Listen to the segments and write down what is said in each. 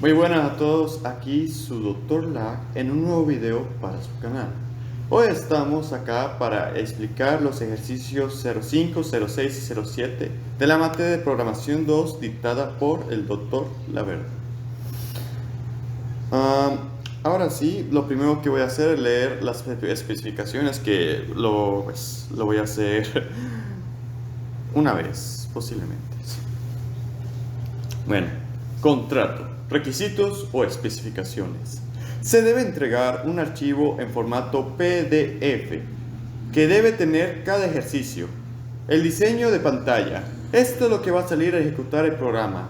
Muy buenas a todos, aquí su Dr. Lag en un nuevo video para su canal. Hoy estamos acá para explicar los ejercicios 05, 06 y 07 de la materia de programación 2 dictada por el Dr. Laverde. Ahora sí, lo primero que voy a hacer es leer las especificaciones que lo voy a hacer una vez, posiblemente. Bueno, contrato, requisitos o especificaciones. Se debe entregar un archivo en formato PDF que debe tener cada ejercicio. El diseño de pantalla. Esto es lo que va a salir a ejecutar el programa,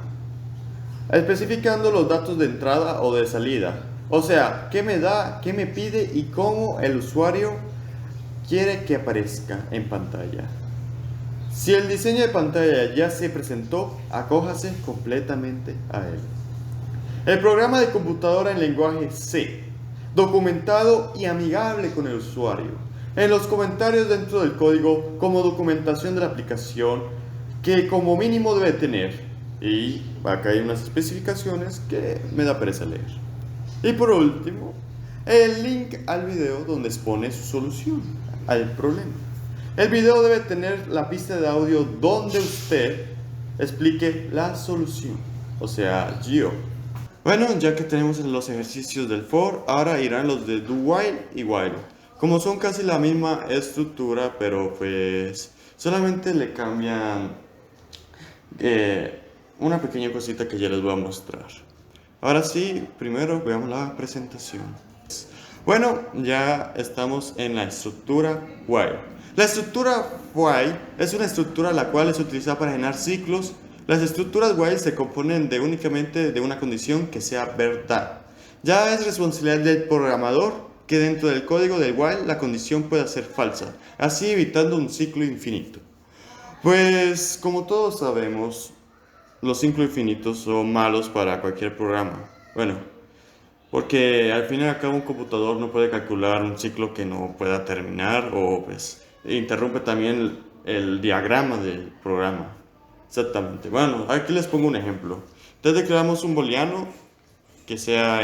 especificando los datos de entrada o de salida. O sea, qué me da, qué me pide y cómo el usuario quiere que aparezca en pantalla. Si el diseño de pantalla ya se presentó, acójase completamente a él. El programa de computadora en lenguaje C, documentado y amigable con el usuario. En los comentarios dentro del código como documentación de la aplicación que como mínimo debe tener. Y acá hay unas especificaciones que me da pereza leer. Y por último, el link al video donde expone su solución al problema. El video debe tener la pista de audio donde usted explique la solución, o sea, yo. Bueno, ya que tenemos los ejercicios del for, ahora irán los de do while y while. Como son casi la misma estructura, pero pues solamente le cambian una pequeña cosita que ya les voy a mostrar. Ahora sí, primero veamos la presentación. Bueno, ya estamos en la estructura while. La estructura while es una estructura la cual es utilizada para generar ciclos. Las estructuras while se componen únicamente de una condición que sea verdad. Ya es responsabilidad del programador que dentro del código del while la condición pueda ser falsa, así evitando un ciclo infinito. Pues como todos sabemos, los ciclos infinitos son malos para cualquier programa. Bueno, porque al fin y al cabo un computador no puede calcular un ciclo que no pueda terminar o pues interrumpe también el diagrama del programa. Exactamente. Bueno, aquí les pongo un ejemplo. Entonces declaramos un booleano que sea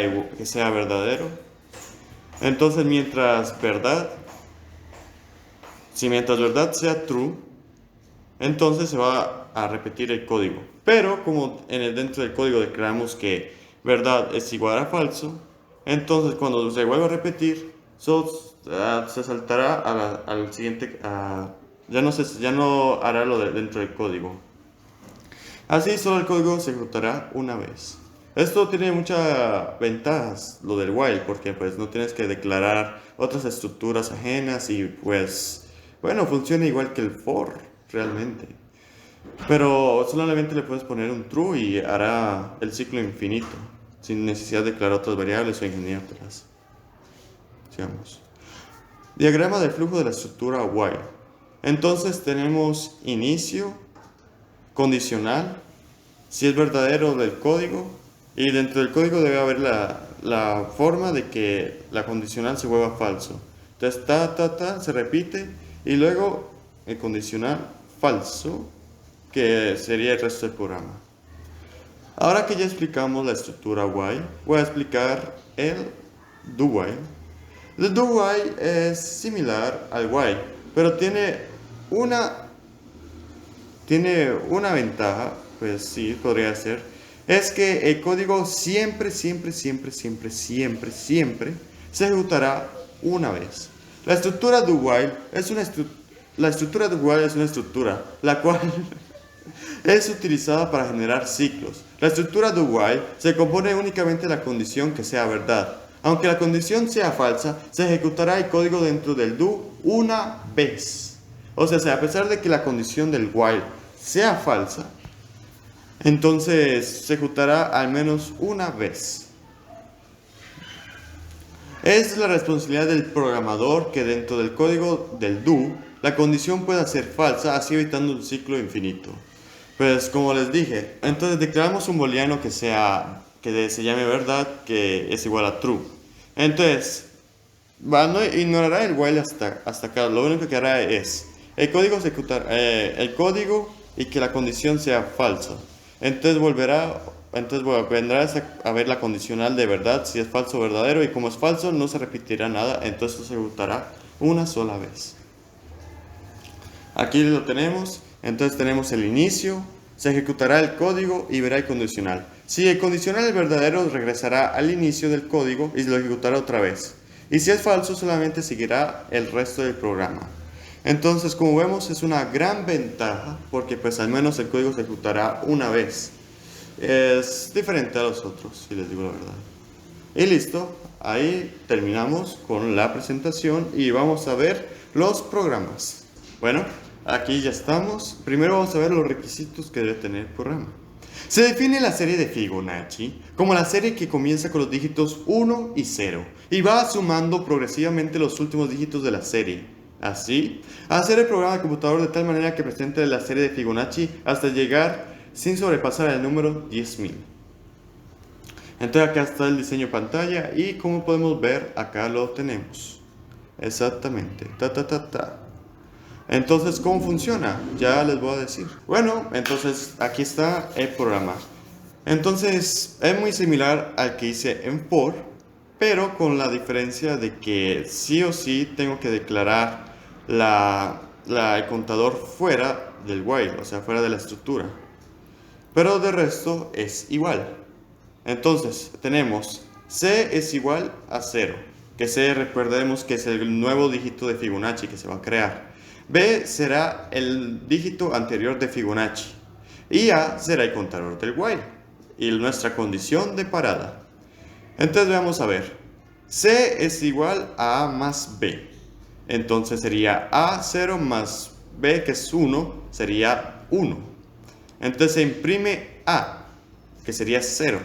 verdadero. Entonces mientras verdad sea true, entonces se va a repetir el código. Pero como dentro del código declaramos que verdad es igual a falso, entonces cuando se vuelva a repetir, se saltará al siguiente, ya no hará lo dentro del código. Así solo el código se ejecutará una vez. Esto tiene muchas ventajas, lo del while, porque pues no tienes que declarar otras estructuras ajenas y pues, bueno, funciona igual que el for, realmente. Pero solamente le puedes poner un true y hará el ciclo infinito, sin necesidad de declarar otras variables o ingeniártelas. Sigamos. Diagrama de flujo de la estructura while. Entonces tenemos inicio, condicional, si es verdadero del código, y dentro del código debe haber la forma de que la condicional se vuelva falso. Entonces se repite y luego el condicional falso, que sería el resto del programa. Ahora que ya explicamos la estructura while, voy a explicar el do while. El do while es similar al while, pero tiene una ventaja, pues sí, podría ser, es que el código siempre se ejecutará una vez. La estructura do while es una estructura la cual es utilizada para generar ciclos. La estructura do while se compone únicamente de la condición que sea verdad. Aunque la condición sea falsa, se ejecutará el código dentro del do una vez. O sea, a pesar de que la condición del while sea falsa, entonces se ejecutará al menos una vez. Es la responsabilidad del programador que dentro del código del do, la condición pueda ser falsa, así evitando un ciclo infinito. Pues como les dije, entonces declaramos un booleano que se llame verdad, que es igual a true. Entonces, ignorará el while hasta acá. Lo único que hará es el código y que la condición sea falsa. Entonces volverá entonces vendrás a ver la condicional de verdad, si es falso o verdadero, y como es falso no se repetirá nada, entonces se ejecutará una sola vez. Aquí lo tenemos, entonces tenemos el inicio, se ejecutará el código y verá el condicional. Si el condicional es verdadero, regresará al inicio del código y lo ejecutará otra vez. Y si es falso, solamente seguirá el resto del programa. Entonces, como vemos, es una gran ventaja porque pues al menos el código se ejecutará una vez. Es diferente a los otros, si les digo la verdad. Y listo, ahí terminamos con la presentación y vamos a ver los programas. Bueno, aquí ya estamos. Primero vamos a ver los requisitos que debe tener el programa. Se define la serie de Fibonacci como la serie que comienza con los dígitos 1 y 0 y va sumando progresivamente los últimos dígitos de la serie. Así, hacer el programa de computador de tal manera que presente la serie de Fibonacci hasta llegar sin sobrepasar el número 10.000. Entonces acá está el diseño de pantalla y como podemos ver acá lo tenemos. Exactamente. Entonces, ¿cómo funciona? Ya les voy a decir. Bueno, entonces aquí está el programa. Entonces, es muy similar al que hice en for, pero con la diferencia de que sí o sí tengo que declarar el contador fuera del while, o sea, fuera de la estructura. Pero de resto es igual. Entonces, tenemos C es igual a 0, que C recordemos que es el nuevo dígito de Fibonacci que se va a crear. B será el dígito anterior de Fibonacci. Y A será el contador del while. Y nuestra condición de parada. Entonces vamos a ver. C es igual a A más B. Entonces sería A0 más B, que es 1, sería 1. Entonces se imprime A, que sería 0.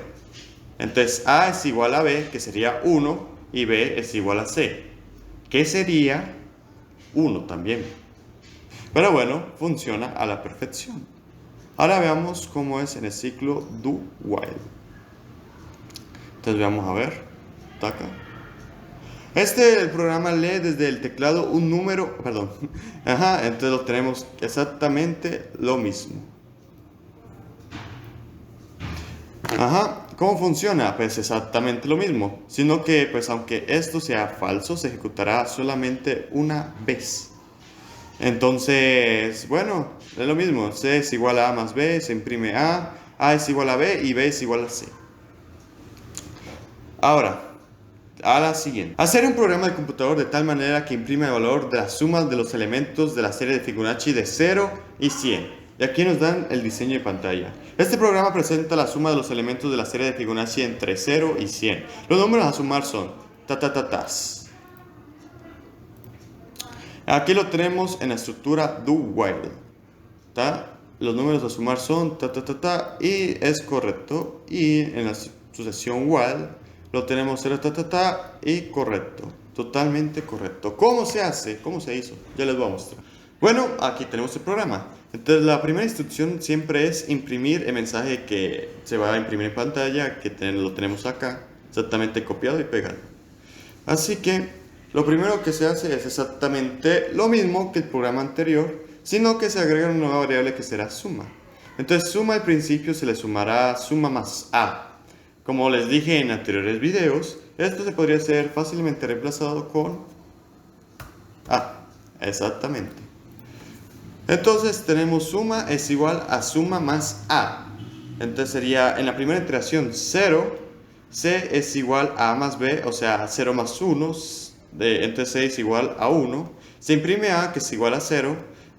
Entonces A es igual a B, que sería 1, y B es igual a C, que sería 1 también. Pero bueno, funciona a la perfección. Ahora veamos cómo es en el ciclo do while. Entonces vamos a ver. Taca. El programa lee desde el teclado un número, perdón. Entonces lo tenemos exactamente lo mismo. ¿Cómo funciona? Pues exactamente lo mismo, sino que pues aunque esto sea falso, se ejecutará solamente una vez. Entonces, bueno, es lo mismo, C es igual a A más B, se imprime A es igual a B y B es igual a C. Ahora, a la siguiente. Hacer un programa de computador de tal manera que imprime el valor de las sumas de los elementos de la serie de Fibonacci de 0 y 100. Y aquí nos dan el diseño de pantalla. Este programa presenta la suma de los elementos de la serie de Fibonacci entre 0 y 100. Los números a sumar son Aquí lo tenemos en la estructura do while. Los números a sumar son y es correcto. Y en la sucesión while lo tenemos 0 y correcto. Totalmente correcto. ¿Cómo se hace? ¿Cómo se hizo? Ya les voy a mostrar. Bueno, aquí tenemos el programa. Entonces la primera instrucción siempre es imprimir el mensaje que se va a imprimir en pantalla, que lo tenemos acá, exactamente copiado y pegado. Así que lo primero que se hace es exactamente lo mismo que el programa anterior, sino que se agrega una nueva variable que será suma. Entonces suma al principio se le sumará suma más A. Como les dije en anteriores videos, esto se podría ser fácilmente reemplazado con A. Exactamente. Entonces tenemos suma es igual a suma más A. Entonces sería en la primera iteración 0, C es igual a A más B, o sea 0 más 1, entonces C es igual a 1. Se imprime A, que es igual a 0,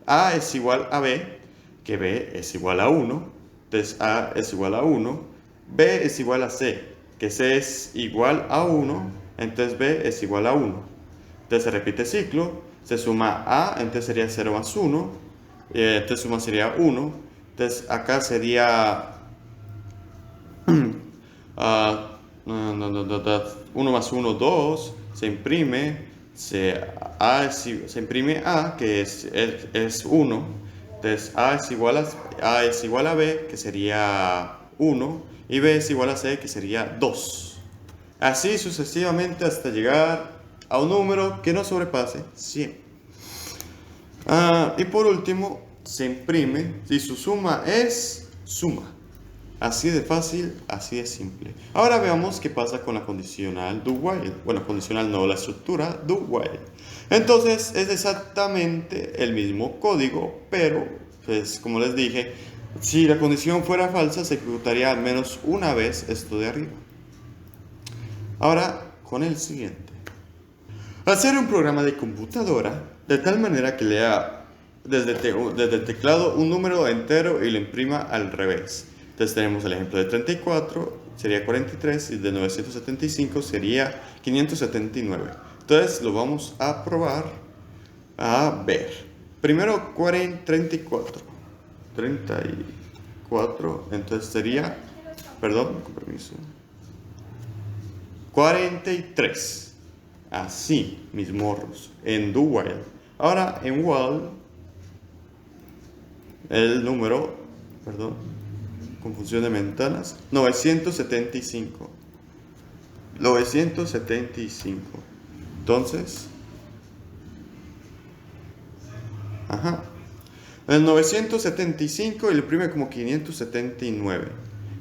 A es igual a B, que B es igual a 1, entonces A es igual a 1, B es igual a C, que C es igual a 1, entonces B es igual a 1. Entonces se repite el ciclo, se suma A, entonces sería 0 más 1, entonces suma sería 1, entonces acá sería 1 más 1, 2, se imprime, se imprime A, que es 1, entonces A es igual a B, que sería 1, y B es igual a C, que sería 2. Así sucesivamente hasta llegar a un número que no sobrepase 100. Y por último, se imprime si su suma es suma. Así de fácil, así de simple. Ahora veamos qué pasa con la condicional do while. Bueno, condicional no, la estructura do while. Entonces es exactamente el mismo código, pero pues como les dije, si la condición fuera falsa se ejecutaría al menos una vez esto de arriba. Ahora con el siguiente. Hacer un programa de computadora de tal manera que lea desde el teclado un número entero y lo imprima al revés. Entonces tenemos el ejemplo de 34, sería 43, y de 975 sería 579. Entonces lo vamos a probar a ver. Primero 34. 34, entonces sería, perdón, con permiso, 43. Así, mis morros, en do while. Ahora en while, el número, perdón, confusión de ventanas, 975. 975. Entonces, ajá. El 975 y lo imprime como 579.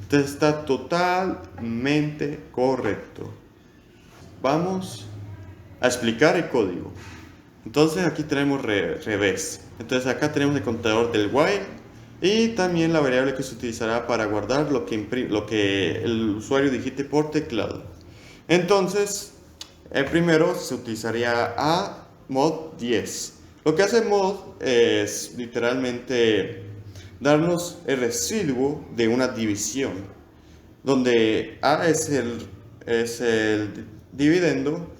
Entonces está totalmente correcto. Vamos a explicar el código. Entonces aquí tenemos revés. Entonces acá tenemos el contador del while y también la variable que se utilizará para guardar lo que el usuario digite por teclado. Entonces, primero se utilizaría a mod 10. Lo que hace mod es literalmente darnos el residuo de una división, donde a es el dividendo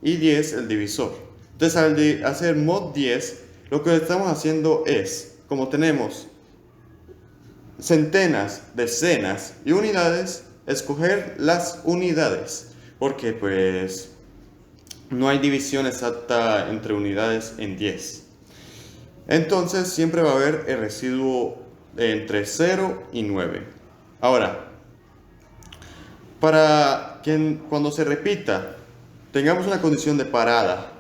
y 10 el divisor. Entonces al hacer mod 10, lo que estamos haciendo es, como tenemos centenas, decenas y unidades, escoger las unidades, porque pues no hay división exacta entre unidades en 10. Entonces siempre va a haber el residuo entre 0 y 9. Ahora, para que cuando se repita tengamos una condición de parada,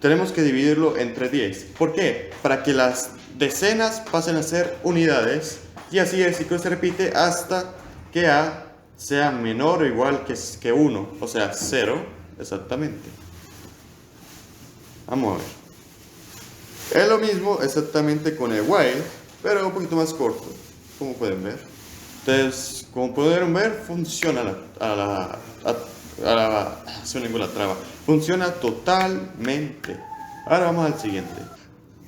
tenemos que dividirlo entre 10. ¿Por qué? Para que las decenas pasen a ser unidades y así el ciclo se repite hasta que A sea menor o igual que 1, o sea 0 exactamente. Vamos a ver. Es lo mismo exactamente con el while, pero un poquito más corto, como pueden ver. Entonces, como pudieron ver, funciona ninguna traba. Funciona totalmente. Ahora vamos al siguiente.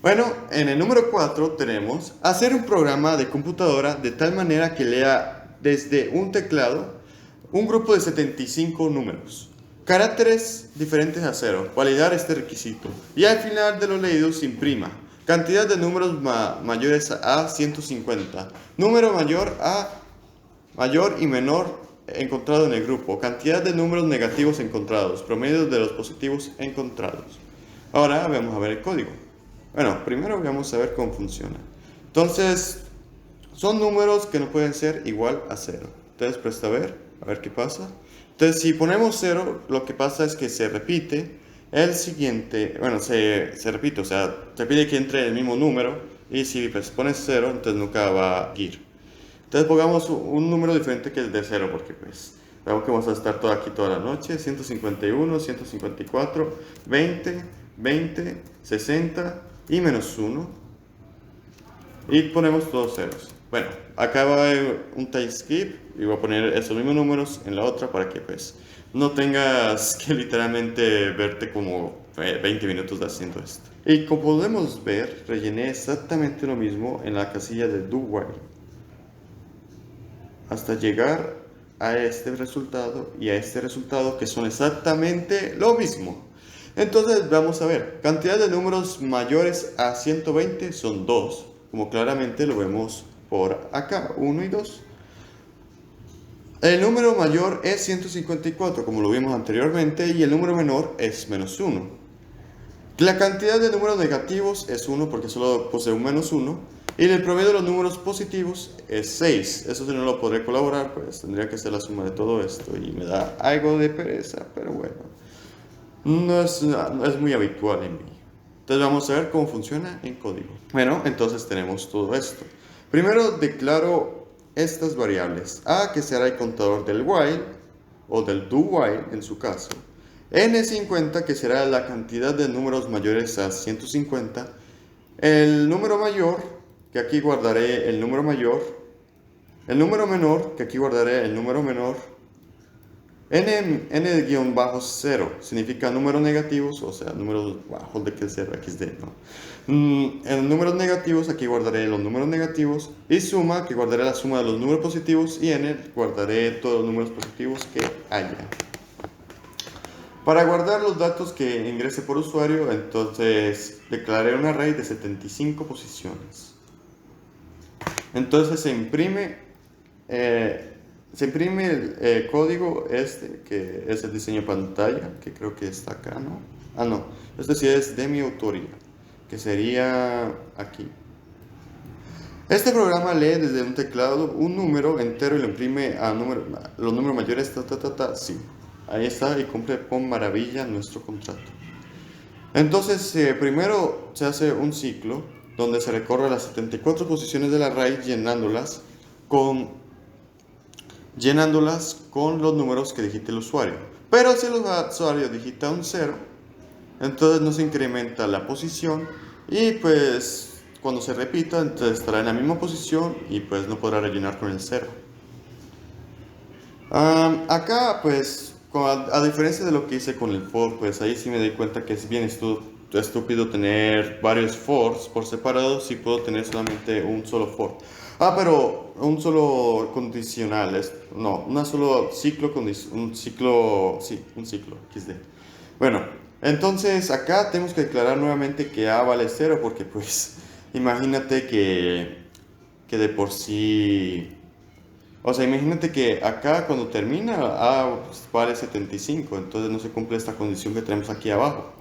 Bueno, en el número 4 tenemos hacer un programa de computadora de tal manera que lea desde un teclado un grupo de 75 números. Caracteres diferentes a 0. Validar este requisito. Y al final de los leídos se imprima. Cantidad de números mayores a 150. Número mayor y menor encontrado en el grupo. Cantidad de números negativos encontrados. Promedio de los positivos encontrados. Ahora vamos a ver el código. Bueno, primero vamos a ver cómo funciona. Entonces, son números que no pueden ser igual a 0. Entonces, presta a ver qué pasa. Entonces, si ponemos 0, lo que pasa es que se repite el siguiente, bueno, se repite, o sea, te pide que entre el mismo número y si pues, pones 0, entonces nunca va a ir. Entonces pongamos un número diferente que el de 0 porque pues vemos que vamos a estar aquí toda la noche. 151, 154, 20, 20, 60 y menos 1. Y ponemos todos ceros. Bueno, acá va a haber un time skip y voy a poner esos mismos números en la otra para que pues no tengas que literalmente verte como 20 minutos haciendo esto. Y como podemos ver, rellené exactamente lo mismo en la casilla de do while hasta llegar a este resultado y a este resultado que son exactamente lo mismo. Entonces vamos a ver, cantidad de números mayores a 120 son 2, como claramente lo vemos por acá, 1 y 2. El número mayor es 154, como lo vimos anteriormente, y el número menor es menos 1. La cantidad de números negativos es 1 porque solo posee un menos 1. Y el promedio de los números positivos es 6. Eso si no lo podré colaborar, pues tendría que ser la suma de todo esto. Y me da algo de pereza, pero bueno. No es muy habitual en mí. Entonces vamos a ver cómo funciona en código. Bueno, entonces tenemos todo esto. Primero declaro estas variables. A, que será el contador del while, o del do while en su caso. N50, que será la cantidad de números mayores a 150. El número mayor, que aquí guardaré el número mayor. El número menor, que aquí guardaré el número menor. N-0 significa números negativos, o sea, números bajos de que 0, XD, ¿no? En números negativos, aquí guardaré los números negativos. Y suma, que guardaré la suma de los números positivos. Y N, guardaré todos los números positivos que haya. Para guardar los datos que ingrese por usuario, entonces declararé un array de 75 posiciones. Entonces se imprime el código este, que es el diseño pantalla, que creo que está acá, ¿no? Ah, no, este sí es de mi autoría, que sería aquí. Este programa lee desde un teclado un número entero y lo imprime a los números mayores, sí. Ahí está y cumple con maravilla nuestro contrato. Entonces, primero se hace un ciclo donde se recorre las 74 posiciones del array llenándolas con los números que digite el usuario. Pero si el usuario digita un 0, entonces no se incrementa la posición y pues cuando se repita, entonces estará en la misma posición y pues no podrá rellenar con el 0. Acá pues, a diferencia de lo que hice con el for, pues ahí sí me doy cuenta que es bien estúpido tener varios fors por separado si puedo tener solamente un solo for. Pero un solo condicional, no, un solo ciclo, un ciclo, XD. Bueno, entonces acá tenemos que declarar nuevamente que A vale 0 porque pues imagínate que de por sí... O sea, imagínate que acá cuando termina A pues, vale 75, entonces no se cumple esta condición que tenemos aquí abajo.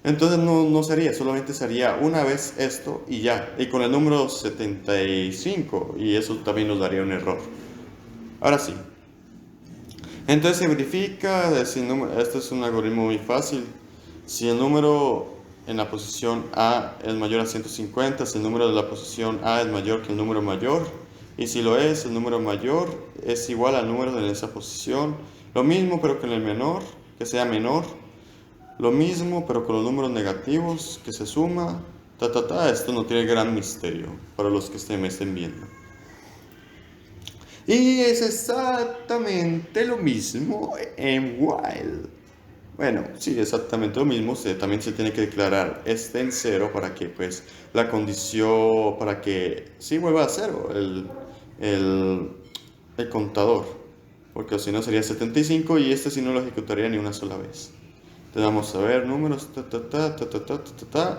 Entonces no sería, solamente sería una vez esto y ya, y con el número 75, y eso también nos daría un error. Ahora sí. Entonces se verifica, este es un algoritmo muy fácil. Si el número en la posición A es mayor a 150, si el número de la posición A es mayor que el número mayor, y si lo es, el número mayor es igual al número de esa posición. Lo mismo pero con el menor, que sea menor. Lo mismo pero con los números negativos, que se suma. Esto no tiene gran misterio para los que me estén viendo. Y es exactamente lo mismo en while. Bueno, sí, exactamente lo mismo. También se tiene que declarar este en 0 para que pues la condición, para que sí vuelva a 0 el contador. Porque si no sería 75 y este sí no lo ejecutaría ni una sola vez. Entonces vamos a ver números,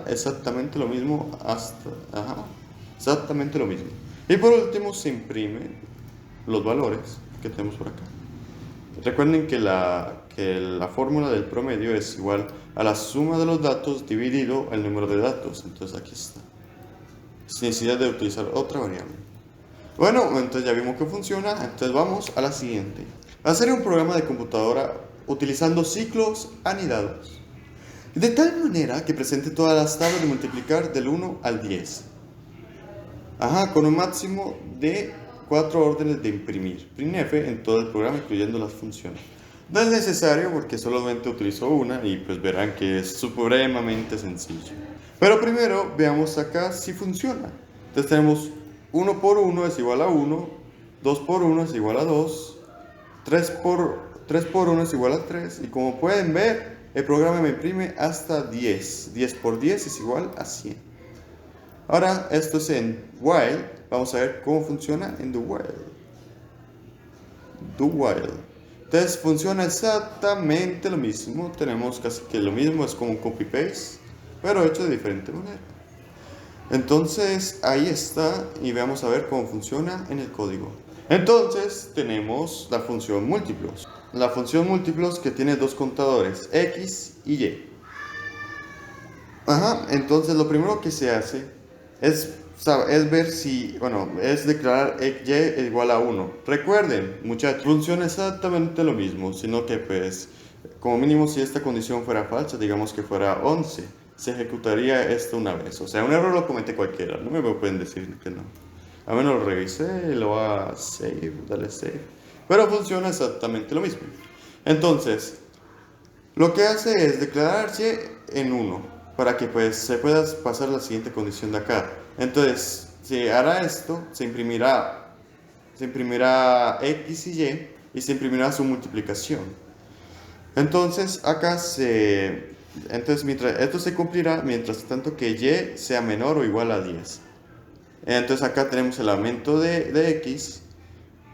exactamente lo mismo exactamente lo mismo. Y por último se imprimen los valores que tenemos por acá. Recuerden que la fórmula del promedio es igual a la suma de los datos dividido el número de datos. Entonces aquí está. Sin necesidad de utilizar otra variable. Bueno, entonces ya vimos que funciona. Entonces vamos a la siguiente. Hacer un programa de computadora utilizando ciclos anidados. De tal manera que presente todas las tablas de multiplicar del 1 al 10. Con un máximo de 4 órdenes de imprimir. Printf en todo el programa, incluyendo las funciones. No es necesario porque solamente utilizo una y pues verán que es supremamente sencillo. Pero primero veamos acá si funciona. Entonces tenemos 1 por 1 es igual a 1, 2 por 1 es igual a 2, 3 por 1 es igual a 3 y como pueden ver el programa me imprime hasta 10. 10 por 10 es igual a 100. Ahora esto es en while. Vamos a ver cómo funciona en do while. Do while. Entonces funciona exactamente lo mismo. Tenemos casi que lo mismo, es como un copy paste, pero hecho de diferente manera. Entonces ahí está y vamos a ver cómo funciona en el código. Entonces tenemos la función múltiplos. La función múltiplos que tiene dos contadores, x y y. Entonces lo primero que se hace es ver si, es declarar y es igual a 1. Recuerden, muchachos, funciona exactamente lo mismo, sino que pues, como mínimo si esta condición fuera falsa, digamos que fuera 11, se ejecutaría esto una vez. O sea, un error lo comete cualquiera, no me pueden decir que no. A menos lo revisé y lo va a save, dale save. Pero funciona exactamente lo mismo. Entonces, lo que hace es declarar y en 1 para que pues se pueda pasar la siguiente condición de acá. Entonces, si hará esto, se imprimirá X y se imprimirá su multiplicación. Entonces, mientras esto se cumplirá, mientras tanto que Y sea menor o igual a 10. Entonces acá tenemos el aumento de X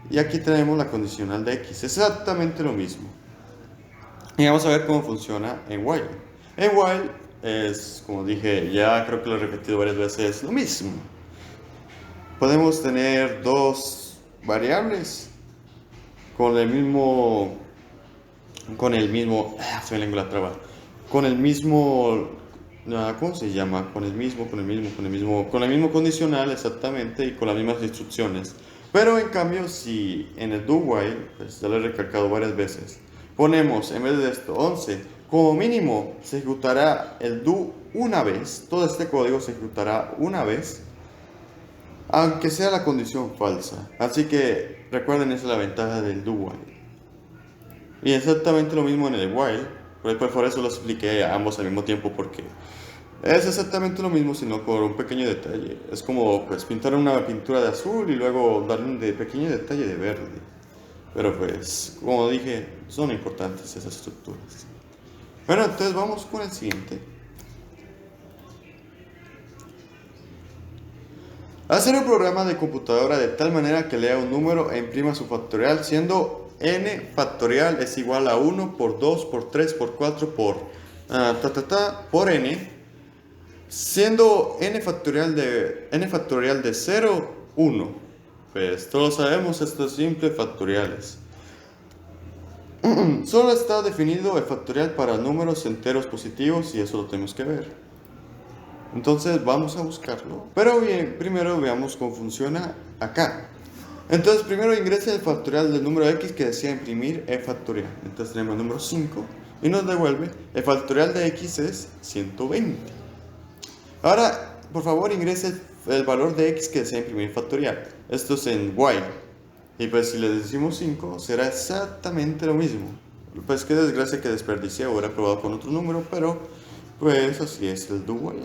y aquí tenemos la condicional de X. Exactamente lo mismo. Y vamos a ver cómo funciona en while. En while es, como dije, ya creo que lo he repetido varias veces, lo mismo. Podemos tener dos variables con el mismo, se me lengua la traba, con el mismo, ¿cómo se llama? Con el mismo condicional exactamente y con las mismas instrucciones. Pero en cambio, si en el do while, pues ya lo he recalcado varias veces, ponemos en vez de esto 11, como mínimo se ejecutará el do una vez, todo este código se ejecutará una vez, aunque sea la condición falsa. Así que recuerden, esa es la ventaja del do while. Y exactamente lo mismo en el while, pues por eso lo expliqué a ambos al mismo tiempo, porque es exactamente lo mismo, sino con un pequeño detalle. Es como pues pintar una pintura de azul y luego darle un pequeño detalle de verde. Pero pues, como dije, son importantes esas estructuras. Bueno, entonces vamos con el siguiente. Hacer un programa de computadora de tal manera que lea un número e imprima su factorial, siendo n factorial es igual a 1 por 2 por 3 por 4 por n, siendo n factorial de 0, 1. Pues todos sabemos, esto es simple, factoriales. Solo está definido el factorial para números enteros positivos y eso lo tenemos que ver. Entonces vamos a buscarlo. Pero bien, primero veamos cómo funciona acá. Entonces primero ingrese el factorial del número x que desea imprimir e factorial. Entonces tenemos el número 5 y nos devuelve el factorial de x es 120. Ahora, por favor, ingrese el valor de x que desea imprimir factorial. Esto es en while. Y pues si le decimos 5, será exactamente lo mismo. Pues qué desgracia que desperdicié, hubiera probado con otro número, pero pues así es el do while.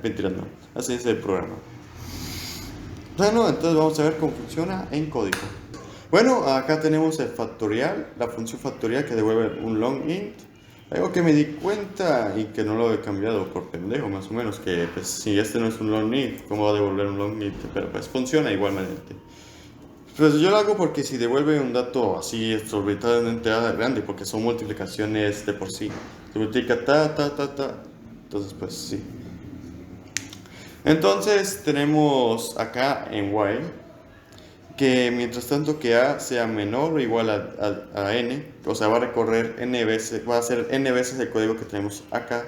Mentira, no. Así es el programa. Bueno, entonces vamos a ver cómo funciona en código. Bueno, acá tenemos el factorial, la función factorial que devuelve un long int. Algo que me di cuenta y que no lo he cambiado por pendejo, más o menos, que pues si este no es un long int, ¿cómo va a devolver un long int? Pero pues funciona igualmente. Pues yo lo hago porque si devuelve un dato así exorbitantemente grande, porque son multiplicaciones de por sí, se multiplica entonces pues sí. Entonces tenemos acá en while que mientras tanto que a sea menor o igual a n, o sea va a recorrer n veces, va a hacer n veces el código que tenemos acá.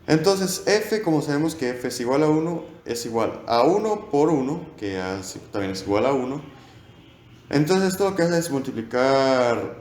Entonces f, como sabemos que f es igual a 1, es igual a 1 por 1, que también es igual a 1. Entonces esto lo que hace es multiplicar,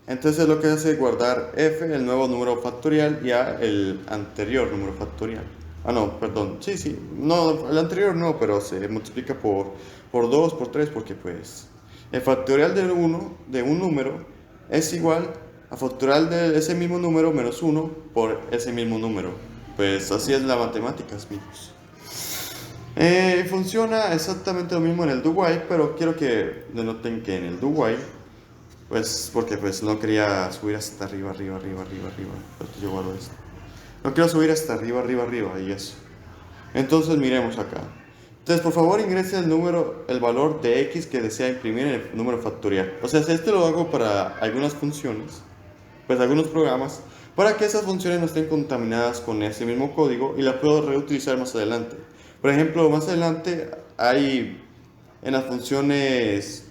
entonces lo que hace es guardar f, el nuevo número factorial, y a el anterior número factorial. No, perdón, sí, no, el anterior no, pero se multiplica por 2, por 3, porque pues el factorial de un número es igual a factorial de ese mismo número menos 1 por ese mismo número. Pues así es la matemáticas, amigos. Funciona exactamente lo mismo en el do while, pero quiero que denoten que en el do while, pues porque pues no quería subir hasta arriba, pues yo guardo esto. No quiero subir hasta arriba y eso. Entonces miremos acá. Entonces por favor ingrese el valor de x que desea imprimir en el número factorial. O sea, si este lo hago para algunas funciones, pues algunos programas, para que esas funciones no estén contaminadas con ese mismo código y la puedo reutilizar más adelante. Por ejemplo, más adelante hay en las funciones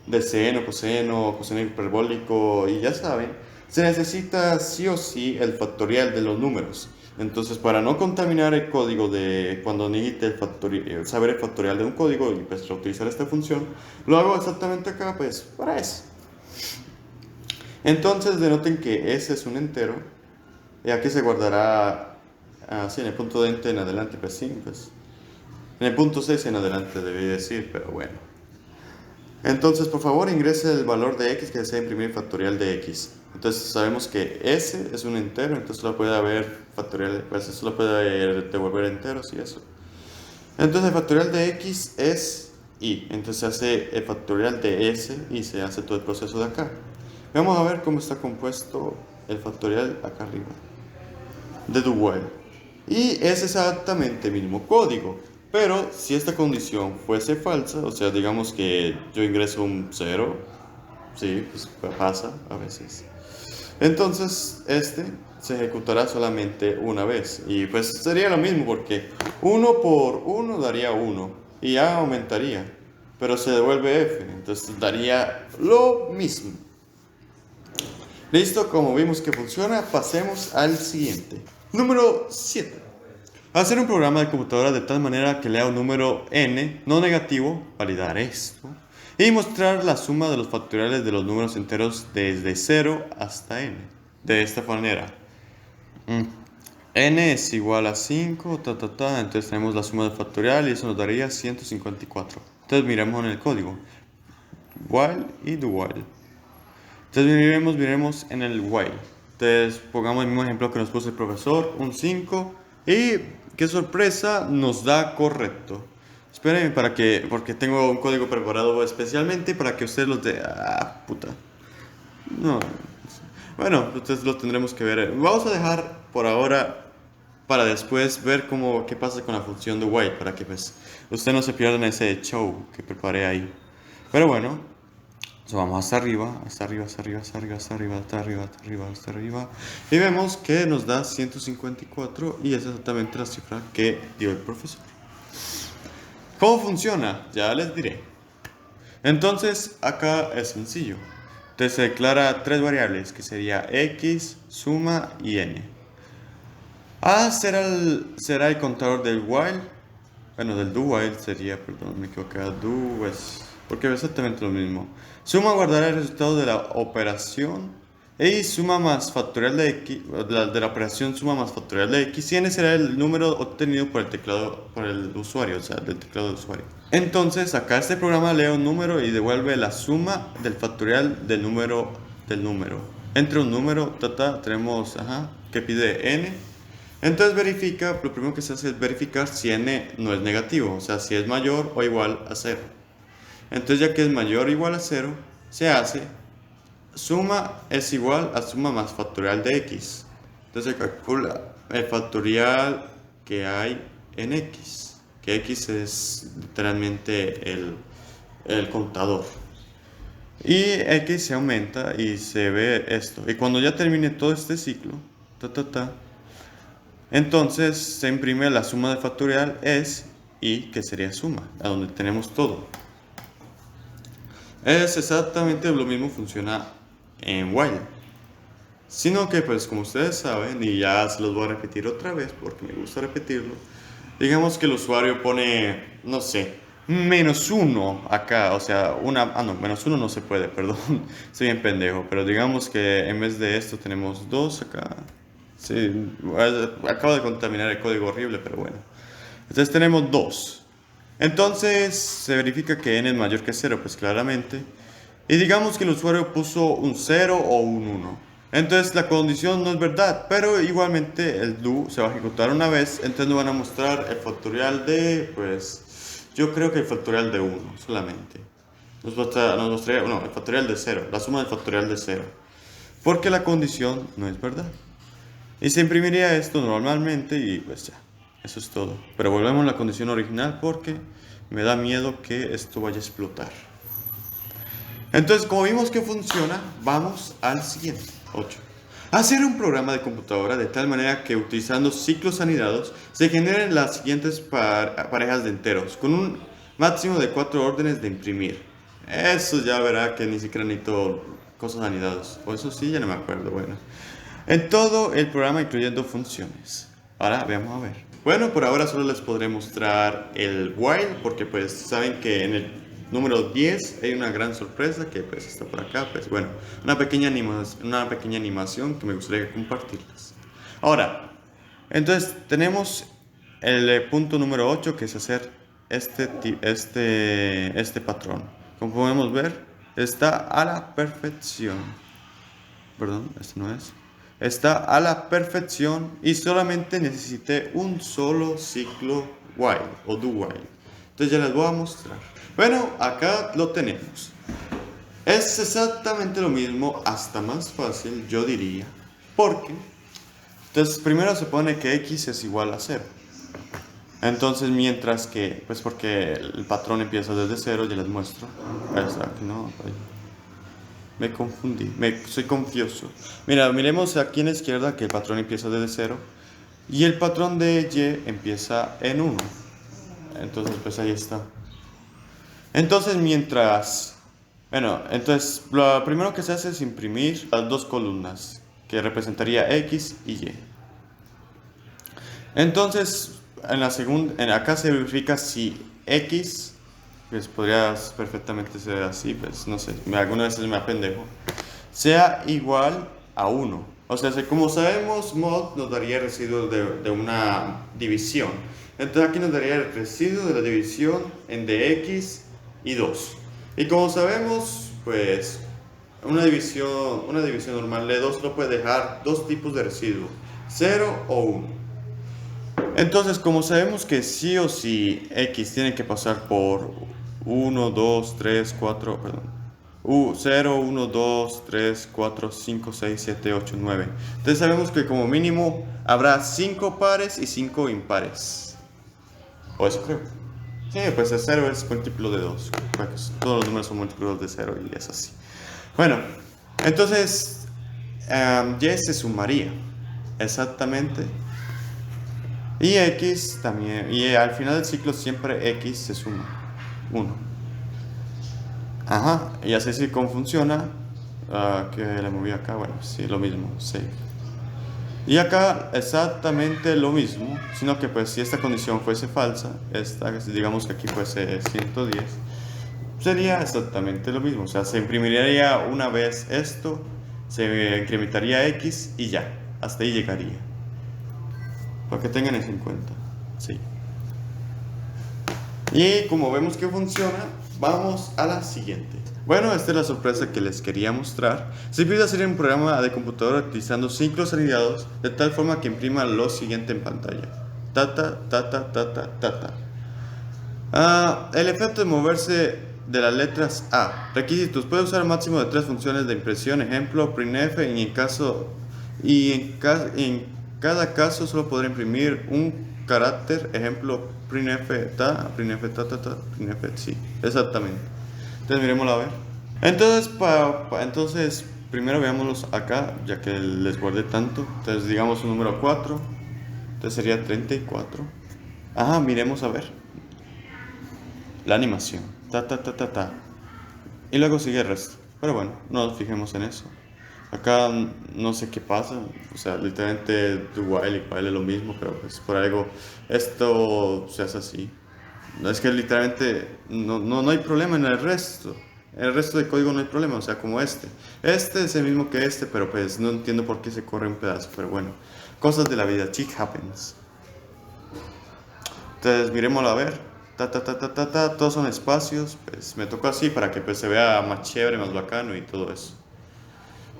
de seno, coseno hiperbólico y ya saben, se necesita sí o sí el factorial de los números. Entonces, para no contaminar el código de cuando necesite saber el factorial de un código y pues reutilizar esta función, lo hago exactamente acá, pues para eso. Entonces, denoten que ese es un entero y aquí se guardará así en el punto de ente en adelante, pues sí, pues. En el punto 6 en adelante debí decir, pero bueno. Entonces, por favor, ingrese el valor de x que desea imprimir factorial de x. Entonces, sabemos que s es un entero, entonces lo puede haber factorial, pues eso lo puede devolver enteros y eso. Entonces, el factorial de x es y. Entonces, se hace el factorial de s y se hace todo el proceso de acá. Vamos a ver cómo está compuesto el factorial acá arriba de do while. Y es exactamente el mismo código. Pero si esta condición fuese falsa, o sea, digamos que yo ingreso un 0, sí, pues pasa a veces. Entonces, este se ejecutará solamente una vez. Y pues sería lo mismo porque 1 por 1 daría 1 y ya aumentaría. Pero se devuelve f, entonces daría lo mismo. Listo, como vimos que funciona, pasemos al siguiente. Número 7. Hacer un programa de computadora de tal manera que lea un número n no negativo, validar esto, y mostrar la suma de los factoriales de los números enteros desde 0 hasta n. De esta manera. N es igual a 5, entonces tenemos la suma del factorial y eso nos daría 154. Entonces miremos en el código. While y do while. Entonces miremos en el while. Entonces pongamos el mismo ejemplo que nos puso el profesor, un 5, y qué sorpresa, nos da correcto. Esperen porque tengo un código preparado especialmente para que ustedes los de... Ah, puta. No. Bueno, ustedes lo tendremos que ver. Vamos a dejar por ahora para después ver qué pasa con la función de while, para que pues ustedes no se pierdan ese show que preparé ahí. Pero bueno, vamos hasta arriba, hasta arriba, hasta arriba, hasta arriba, hasta arriba, hasta arriba, hasta arriba, hasta arriba. Y vemos que nos da 154 y es exactamente la cifra que dio el profesor. ¿Cómo funciona? Ya les diré. Entonces, acá es sencillo. Entonces se declara tres variables, que sería x, suma y n. A será el contador del while. Bueno, del do while sería, perdón, me equivoqué. Do es... porque es exactamente lo mismo. Suma guardará el resultado de la operación y suma más factorial de x, de la operación suma más factorial de x, y n será el número obtenido por el teclado, por el usuario, o sea, del teclado del usuario. Entonces, acá este programa lee un número y devuelve la suma del factorial del número. Entre un número, tenemos, que pide n. Entonces verifica, lo primero que se hace es verificar si n no es negativo, o sea, si es mayor o igual a 0. Entonces, ya que es mayor o igual a 0, se hace suma es igual a suma más factorial de x. Entonces se calcula el factorial que hay en x, que x es literalmente el contador. Y x se aumenta y se ve esto. Y cuando ya termine todo este ciclo, entonces se imprime la suma de factorial es y que sería suma, a donde tenemos todo. Es exactamente lo mismo, funciona en while, sino que pues como ustedes saben, y ya se los voy a repetir otra vez porque me gusta repetirlo, digamos que el usuario pone, no sé, -1 acá, o sea, no, -1 no se puede, perdón, soy bien pendejo, pero digamos que en vez de esto tenemos 2 acá. Sí, acabo de contaminar el código horrible, pero bueno. Entonces tenemos 2. Entonces se verifica que n es mayor que 0, pues claramente. Y digamos que el usuario puso un 0 o un 1. Entonces la condición no es verdad, pero igualmente el do se va a ejecutar una vez. Entonces nos van a mostrar el factorial de, pues, yo creo que el factorial de 1 solamente. Nos mostraría, no, el factorial de 0, la suma del factorial de 0. Porque la condición no es verdad. Y se imprimiría esto normalmente y pues ya, eso es todo. Pero volvemos a la condición original porque me da miedo que esto vaya a explotar. Entonces, como vimos que funciona, vamos al siguiente, 8. Hacer un programa de computadora de tal manera que utilizando ciclos anidados se generen las siguientes parejas de enteros, con un máximo de 4 órdenes de imprimir. Eso ya verá que ni siquiera necesito cosas anidadas. O eso sí, ya no me acuerdo, bueno. En todo el programa incluyendo funciones. Ahora veamos a ver. Bueno, por ahora solo les podré mostrar el while porque pues saben que en el número 10 hay una gran sorpresa que pues está por acá. Pues bueno, una pequeña animación que me gustaría compartirles. Ahora, entonces tenemos el punto número 8 que es hacer este patrón. Como podemos ver, está a la perfección. Perdón, este no es. Está a la perfección y solamente necesité un solo ciclo while o do while. Entonces ya les voy a mostrar. Bueno, acá lo tenemos. Es exactamente lo mismo, hasta más fácil, yo diría. Porque, entonces primero se pone que x es igual a 0. Entonces, mientras que, pues porque el patrón empieza desde 0, ya les muestro. Aquí no, me confundí, soy confuso. Mira, miremos aquí en la izquierda que el patrón empieza desde 0 y el patrón de y empieza en 1. Entonces, pues ahí está. Entonces, entonces lo primero que se hace es imprimir las dos columnas, que representaría x y y. Entonces, acá se verifica si x, pues podría perfectamente ser así, pues no sé, algunas veces me apendejo, sea igual a 1. O sea, como sabemos, mod nos daría el residuo de una división. Entonces aquí nos daría el residuo de la división de x y 2. Y como sabemos, pues una división normal de 2 no puede dejar dos tipos de residuo, 0 o 1. Entonces, como sabemos que sí o sí x tiene que pasar por 1, 2, 3, 4, perdón. 0, 1, 2, 3, 4, 5, 6, 7, 8, 9. Entonces sabemos que como mínimo habrá 5 pares y 5 impares. O eso creo. Sí, pues el 0 es múltiplo de 2. Todos los números son múltiplos de 0 y es así. Bueno, entonces y se sumaría exactamente. Y x también, y al final del ciclo siempre x se suma 1. Ajá, y así es como funciona. Que le moví acá, bueno, sí, lo mismo, save. Y acá exactamente lo mismo, sino que pues si esta condición fuese falsa, digamos que aquí fuese 110, sería exactamente lo mismo. O sea, se imprimiría una vez esto, se incrementaría x y ya, hasta ahí llegaría. Para que tengan eso en cuenta. Sí. Y como vemos que funciona, vamos a la siguiente. Bueno, esta es la sorpresa que les quería mostrar. Se pide hacer un programa de computadora utilizando ciclos alineados de tal forma que imprima lo siguiente en pantalla. Tata, tata, tata, tata. El efecto de moverse de las letras A. Requisitos. Puede usar un máximo de 3 funciones de impresión. Ejemplo, printf en cada caso solo podrá imprimir un carácter. Ejemplo, printf ta, printf ta, ta, ta, printf sí. Exactamente. Entonces miremoslo a ver. Entonces, primero veámoslos acá, ya que les guardé tanto. Entonces digamos un número 4. Entonces sería 34. Ajá, miremos a ver. La animación. Ta, ta, ta, ta, ta. Y luego sigue el resto. Pero bueno, no nos fijemos en eso. Acá no sé qué pasa. O sea, literalmente do while y while es lo mismo, pero pues por algo esto se hace así. No es que literalmente no hay problema en el resto. En el resto del código no hay problema, o sea, como este. Este es el mismo que este, pero pues no entiendo por qué se corre un pedazo. Pero bueno, cosas de la vida, shit happens. Entonces, miremoslo a ver. Todos son espacios. Pues me tocó así para que pues se vea más chévere, más bacano y todo eso.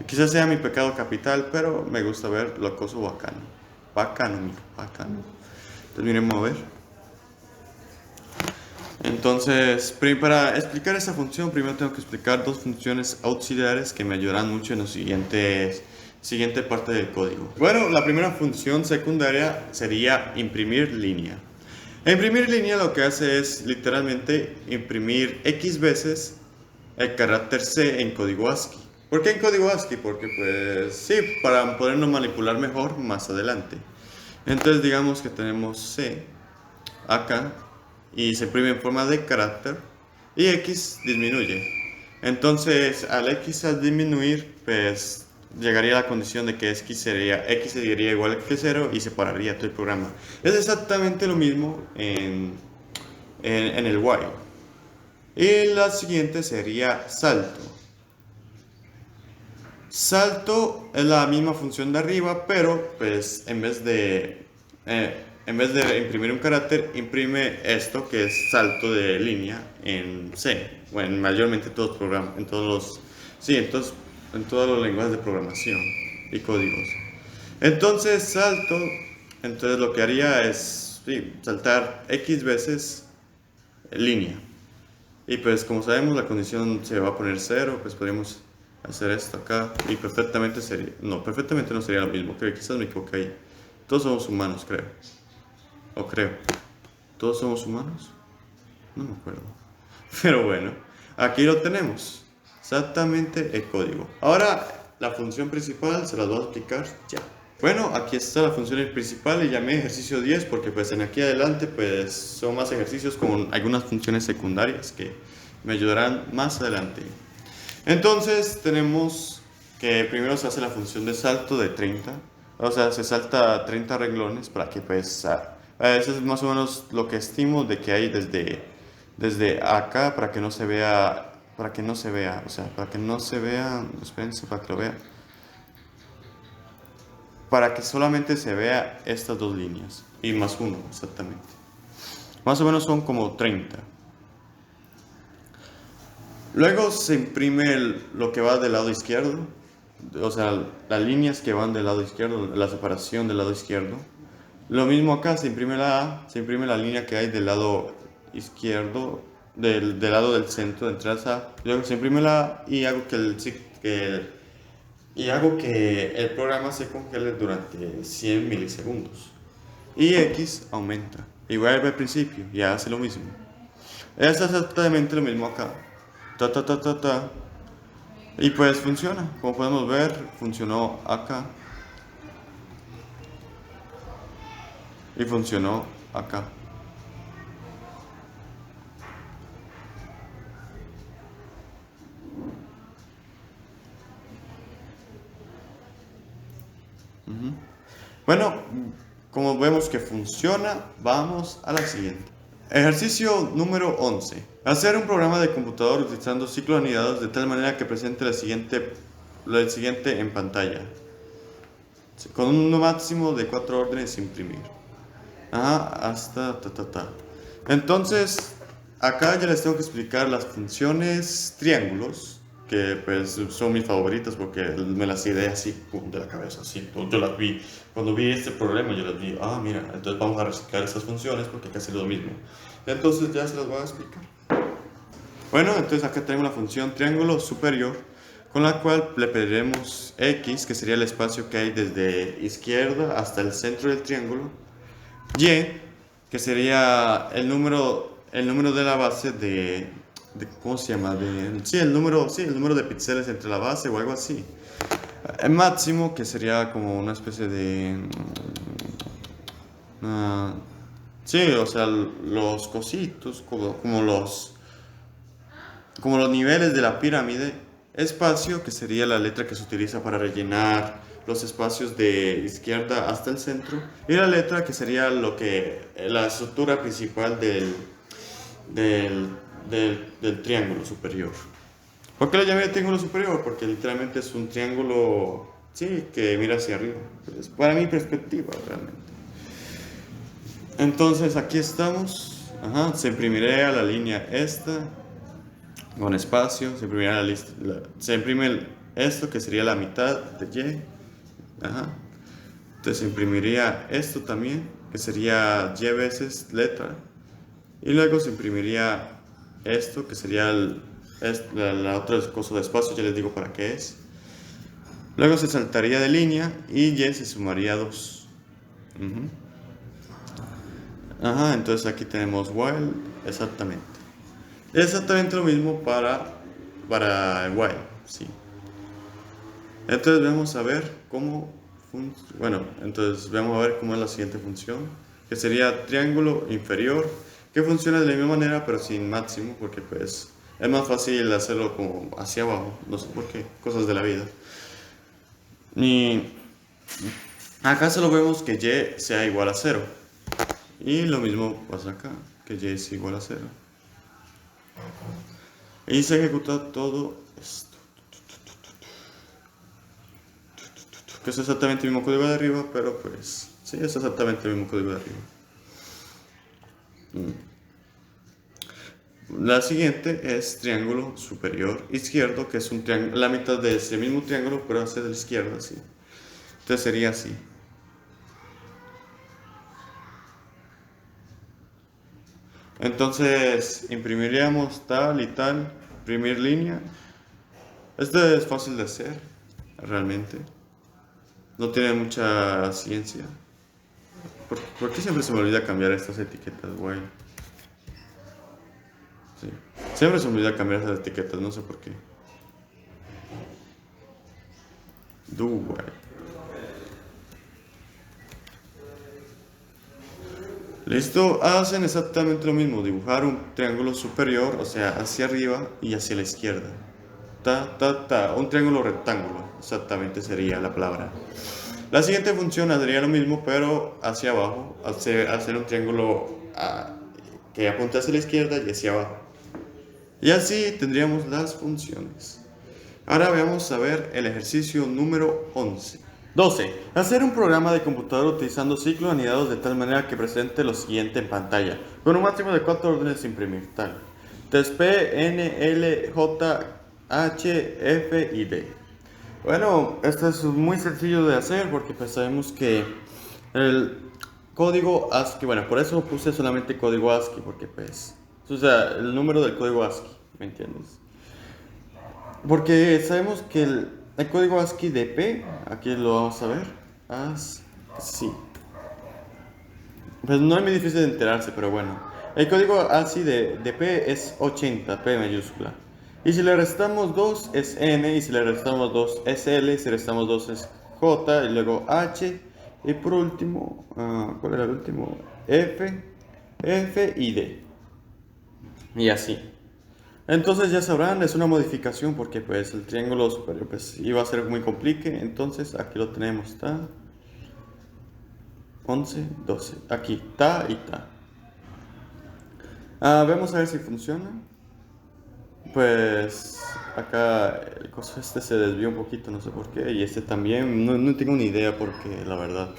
Quizás sea mi pecado capital, pero me gusta ver lo acoso bacano. Bacano, mijo, bacano. Entonces, miremos a ver. Entonces, para explicar esa función, primero tengo que explicar dos funciones auxiliares que me ayudarán mucho en la siguiente parte del código. Bueno, la primera función secundaria sería imprimir línea. Imprimir línea lo que hace es literalmente imprimir X veces el carácter C en código ASCII. ¿Por qué en código ASCII? Porque pues sí, para podernos manipular mejor más adelante. Entonces digamos que tenemos C acá y se imprime en forma de carácter y X disminuye. Entonces al disminuir, pues llegaría a la condición de que X sería igual que 0 y se pararía todo el programa. Es exactamente lo mismo en el while. Y la siguiente sería salto. Salto es la misma función de arriba, pero pues en vez de en vez de imprimir un carácter, imprime esto que es salto de línea en C, bueno, mayormente todos los programas, en todos los, sí, en todos los lenguajes de programación y códigos. Entonces salto, entonces lo que haría es sí, saltar X veces línea. Y pues como sabemos la condición se va a poner 0, pues podríamos hacer esto acá y perfectamente sería, no, perfectamente no sería lo mismo, creo que quizás me equivoqué ahí. Todos somos humanos, creo. O creo. ¿Todos somos humanos? No me acuerdo. Pero bueno, aquí lo tenemos. Exactamente el código. Ahora la función principal se las voy a explicar ya. Bueno, aquí está la función principal y llamé ejercicio 10 porque pues en aquí adelante pues son más ejercicios con algunas funciones secundarias que me ayudarán más adelante. Entonces tenemos que primero se hace la función de salto de 30, o sea, se salta 30 renglones para que pues, eso es más o menos lo que estimo de que hay desde acá para que no se vea, o sea, para que no se vea, espérense para que lo vean, para que solamente se vea estas dos líneas y más uno, exactamente. Más o menos son como 30. Luego se imprime lo que va del lado izquierdo, o sea, las líneas que van del lado izquierdo, la separación del lado izquierdo. Lo mismo acá, se imprime la A, se imprime la línea que hay del lado izquierdo, del lado del centro de entrada A. Luego se imprime la A y hago que el programa se congele durante 100 milisegundos. Y X aumenta. Y vuelve al principio y hace lo mismo. Es exactamente lo mismo acá. Ta ta ta ta ta. Y pues funciona. Como podemos ver, funcionó acá. Y funcionó acá. Bueno, como vemos que funciona, vamos a la siguiente. Ejercicio número 11. Hacer un programa de computador utilizando ciclos anidados de tal manera que presente el siguiente en pantalla. Con un máximo de 4 órdenes sin imprimir. Hasta ta. Entonces, acá ya les tengo que explicar las funciones triángulos, que pues son mis favoritas porque me las ideé así, pum, de la cabeza, así. Yo las vi, cuando vi este problema, yo las vi, mira, entonces vamos a reciclar esas funciones porque casi es lo mismo. Entonces ya se las voy a explicar. Bueno, entonces acá tenemos la función triángulo superior, con la cual le pediremos x, que sería el espacio que hay desde izquierda hasta el centro del triángulo, y, que sería el número de la base ¿cómo se llama? El número de píxeles entre la base o algo así. El máximo, que sería como una especie de... sí, o sea, los cositos, como los niveles de la pirámide. Espacio, que sería la letra que se utiliza para rellenar los espacios de izquierda hasta el centro, y la letra, que sería la estructura principal del triángulo superior. ¿Por qué lo llamé triángulo superior? Porque literalmente es un triángulo, sí, que mira hacia arriba. Es para mi perspectiva, realmente. Entonces aquí estamos. Se imprimirá la línea esta con espacio, se imprimirá la lista, se imprime esto, que sería la mitad de Y. Entonces se imprimiría esto también, que sería Y veces letra, y luego se imprimiría esto, que sería la otra cosa de espacio, ya les digo para qué es. Luego se saltaría de línea y Y se sumaría 2. Entonces aquí tenemos while, exactamente lo mismo para el while, sí. Entonces vamos a ver cómo entonces vamos a ver cómo es la siguiente función, que sería triángulo inferior, que funciona de la misma manera pero sin máximo, porque pues es más fácil hacerlo como hacia abajo, no sé por qué, cosas de la vida. Y acá solo vemos que Y sea igual a 0. Y lo mismo pasa acá, que Y es igual a 0. Y se ejecuta todo esto. Que es exactamente el mismo código de arriba, pero pues sí, es exactamente el mismo código de arriba. La siguiente es triángulo superior izquierdo, que es un triángulo, la mitad de ese mismo triángulo, pero hacia la izquierda, así. Entonces sería así. Entonces imprimiríamos tal y tal, imprimir línea. Esto es fácil de hacer, realmente. No tiene mucha ciencia. ¿Por qué siempre se me olvida cambiar estas etiquetas, güey? Sí. Siempre se me olvida cambiar esas etiquetas, no sé por qué. Güey. Listo, hacen exactamente lo mismo, dibujar un triángulo superior, o sea, hacia arriba y hacia la izquierda. Un triángulo rectángulo, exactamente sería la palabra. La siguiente función haría lo mismo, pero hacia abajo, hacer un triángulo que apunte hacia la izquierda y hacia abajo. Y así tendríamos las funciones. Ahora vamos a ver el ejercicio número 11. 12. Hacer un programa de computadora utilizando ciclos anidados de tal manera que presente lo siguiente en pantalla, con un máximo de 4 órdenes de imprimir, tal. Entonces P, N, L, J, H, F y D. Bueno, esto es muy sencillo de hacer porque pues sabemos que el código ASCII, bueno, por eso puse solamente código ASCII, porque pues, o sea, el número del código ASCII, ¿me entiendes? Porque sabemos que el código ASCII de P, aquí lo vamos a ver, ASCII. Pues no es muy difícil de enterarse, pero bueno. El código ASCII de P es 80, P mayúscula. Y si le restamos 2 es N, y si le restamos 2 es L, y si le restamos 2 es J, y luego H, y por último, ¿cuál era el último? F y D. Y así. Entonces ya sabrán, es una modificación porque pues el triángulo superior pues iba a ser muy complique, entonces aquí lo tenemos, ta, 11, 12, aquí, ta y ta. Vamos a ver si funciona. Pues acá el coso este se desvió un poquito, no sé por qué, y este también, no tengo ni idea porque la verdad,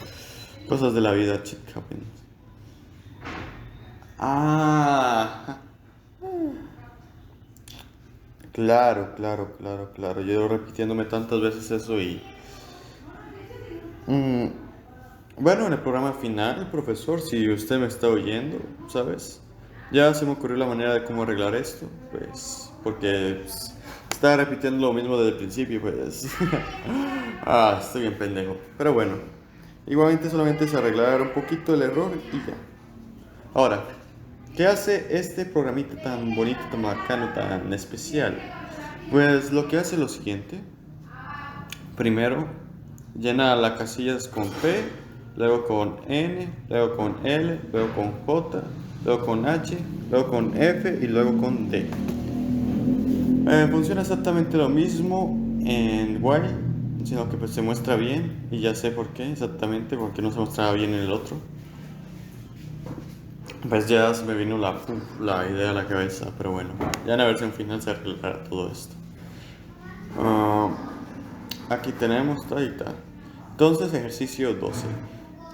cosas de la vida, shit happens. Claro, claro, claro, claro. Yo repitiéndome tantas veces eso y... mm, bueno, en el programa final, el profesor, si usted me está oyendo, ¿sabes? Ya se me ocurrió la manera de cómo arreglar esto, pues, porque pues, estaba repitiendo lo mismo desde el principio, pues. Estoy bien pendejo. Pero bueno, igualmente solamente es arreglar un poquito el error y ya. Ahora, ¿qué hace este programita tan bonito, tan bacano, tan especial? Pues lo que hace es lo siguiente. Primero, llena las casillas con P, luego con N, luego con L, luego con J, luego con H, luego con F y luego con D. Funciona exactamente lo mismo en while, sino que pues se muestra bien y ya sé por qué exactamente, porque no se mostraba bien en el otro. Pues ya se me vino la idea a la cabeza, pero bueno, ya en la versión final se arreglará todo esto. Aquí tenemos ahí está. Entonces ejercicio 12.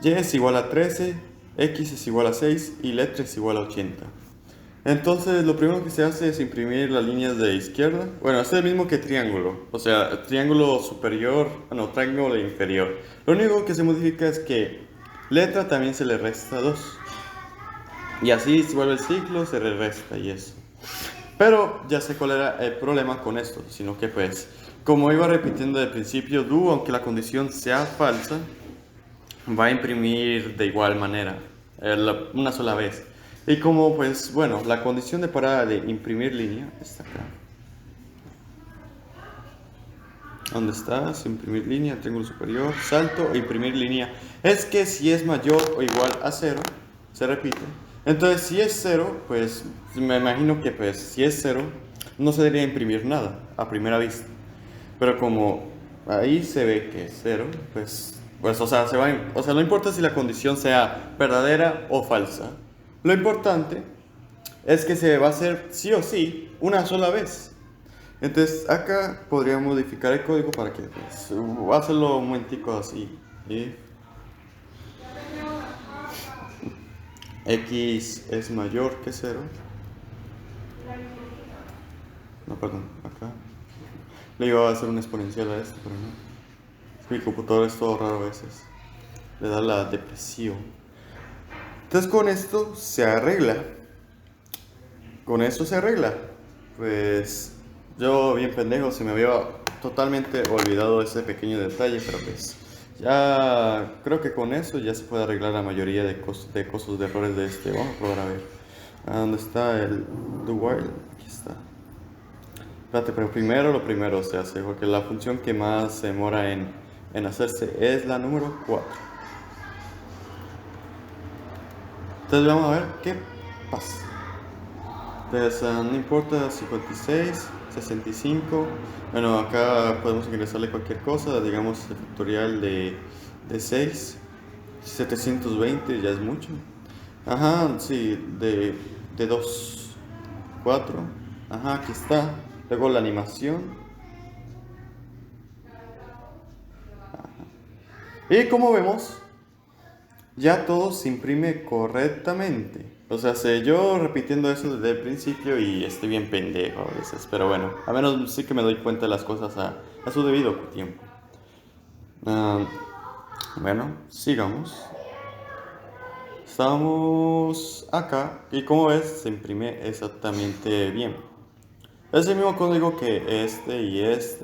Y es igual a 13, X es igual a 6 y letra es igual a 80. Entonces lo primero que se hace es imprimir las líneas de izquierda. Bueno, es el mismo que triángulo. O sea, triángulo superior, no, triángulo inferior. Lo único que se modifica es que letra también se le resta 2. Y así se vuelve el ciclo, se le resta y eso. Pero ya sé cuál era el problema con esto, sino que pues, como iba repitiendo de principio, do, aunque la condición sea falsa, va a imprimir de igual manera, una sola vez. Y como pues, bueno, la condición de parada de imprimir línea está acá. ¿Dónde estás? Imprimir línea, triángulo superior, salto e imprimir línea. Es que si es mayor o igual a 0, se repite. Entonces, si es 0, pues me imagino que pues si es 0, no se debería imprimir nada a primera vista. Pero como ahí se ve que es 0, pues o sea, no importa si la condición sea verdadera o falsa. Lo importante es que se va a hacer sí o sí una sola vez. Entonces acá podría modificar el código para que pues, hacerlo un momentico así. If X es mayor que 0, perdón, acá. Le iba a hacer una exponencial a esto, pero no. Mi computador es todo raro a veces. Le da la depresión. Entonces con esto se arregla. Con esto se arregla. Pues yo bien pendejo, se me había totalmente olvidado ese pequeño detalle, pero pues ya creo que con eso ya se puede arreglar la mayoría de cosas de errores de este. Vamos a probar a ver. ¿Dónde está el do while? Aquí está. Espérate, pero primero lo primero se hace, porque la función que más se demora en hacerse es la número 4. Entonces vamos a ver qué pasa. Entonces no importa 56, 65. Bueno, acá podemos ingresarle cualquier cosa, digamos el factorial de 6. 720 ya es mucho. Ajá, sí, de 2, 4. Ajá, aquí está. Luego la animación. Y como vemos, ya todo se imprime correctamente. O sea, sé yo repitiendo eso desde el principio y estoy bien pendejo a veces. Pero bueno, a menos sí que me doy cuenta de las cosas a su debido tiempo. Bueno, sigamos. Estamos acá y como ves se imprime exactamente bien. Es el mismo código que este y es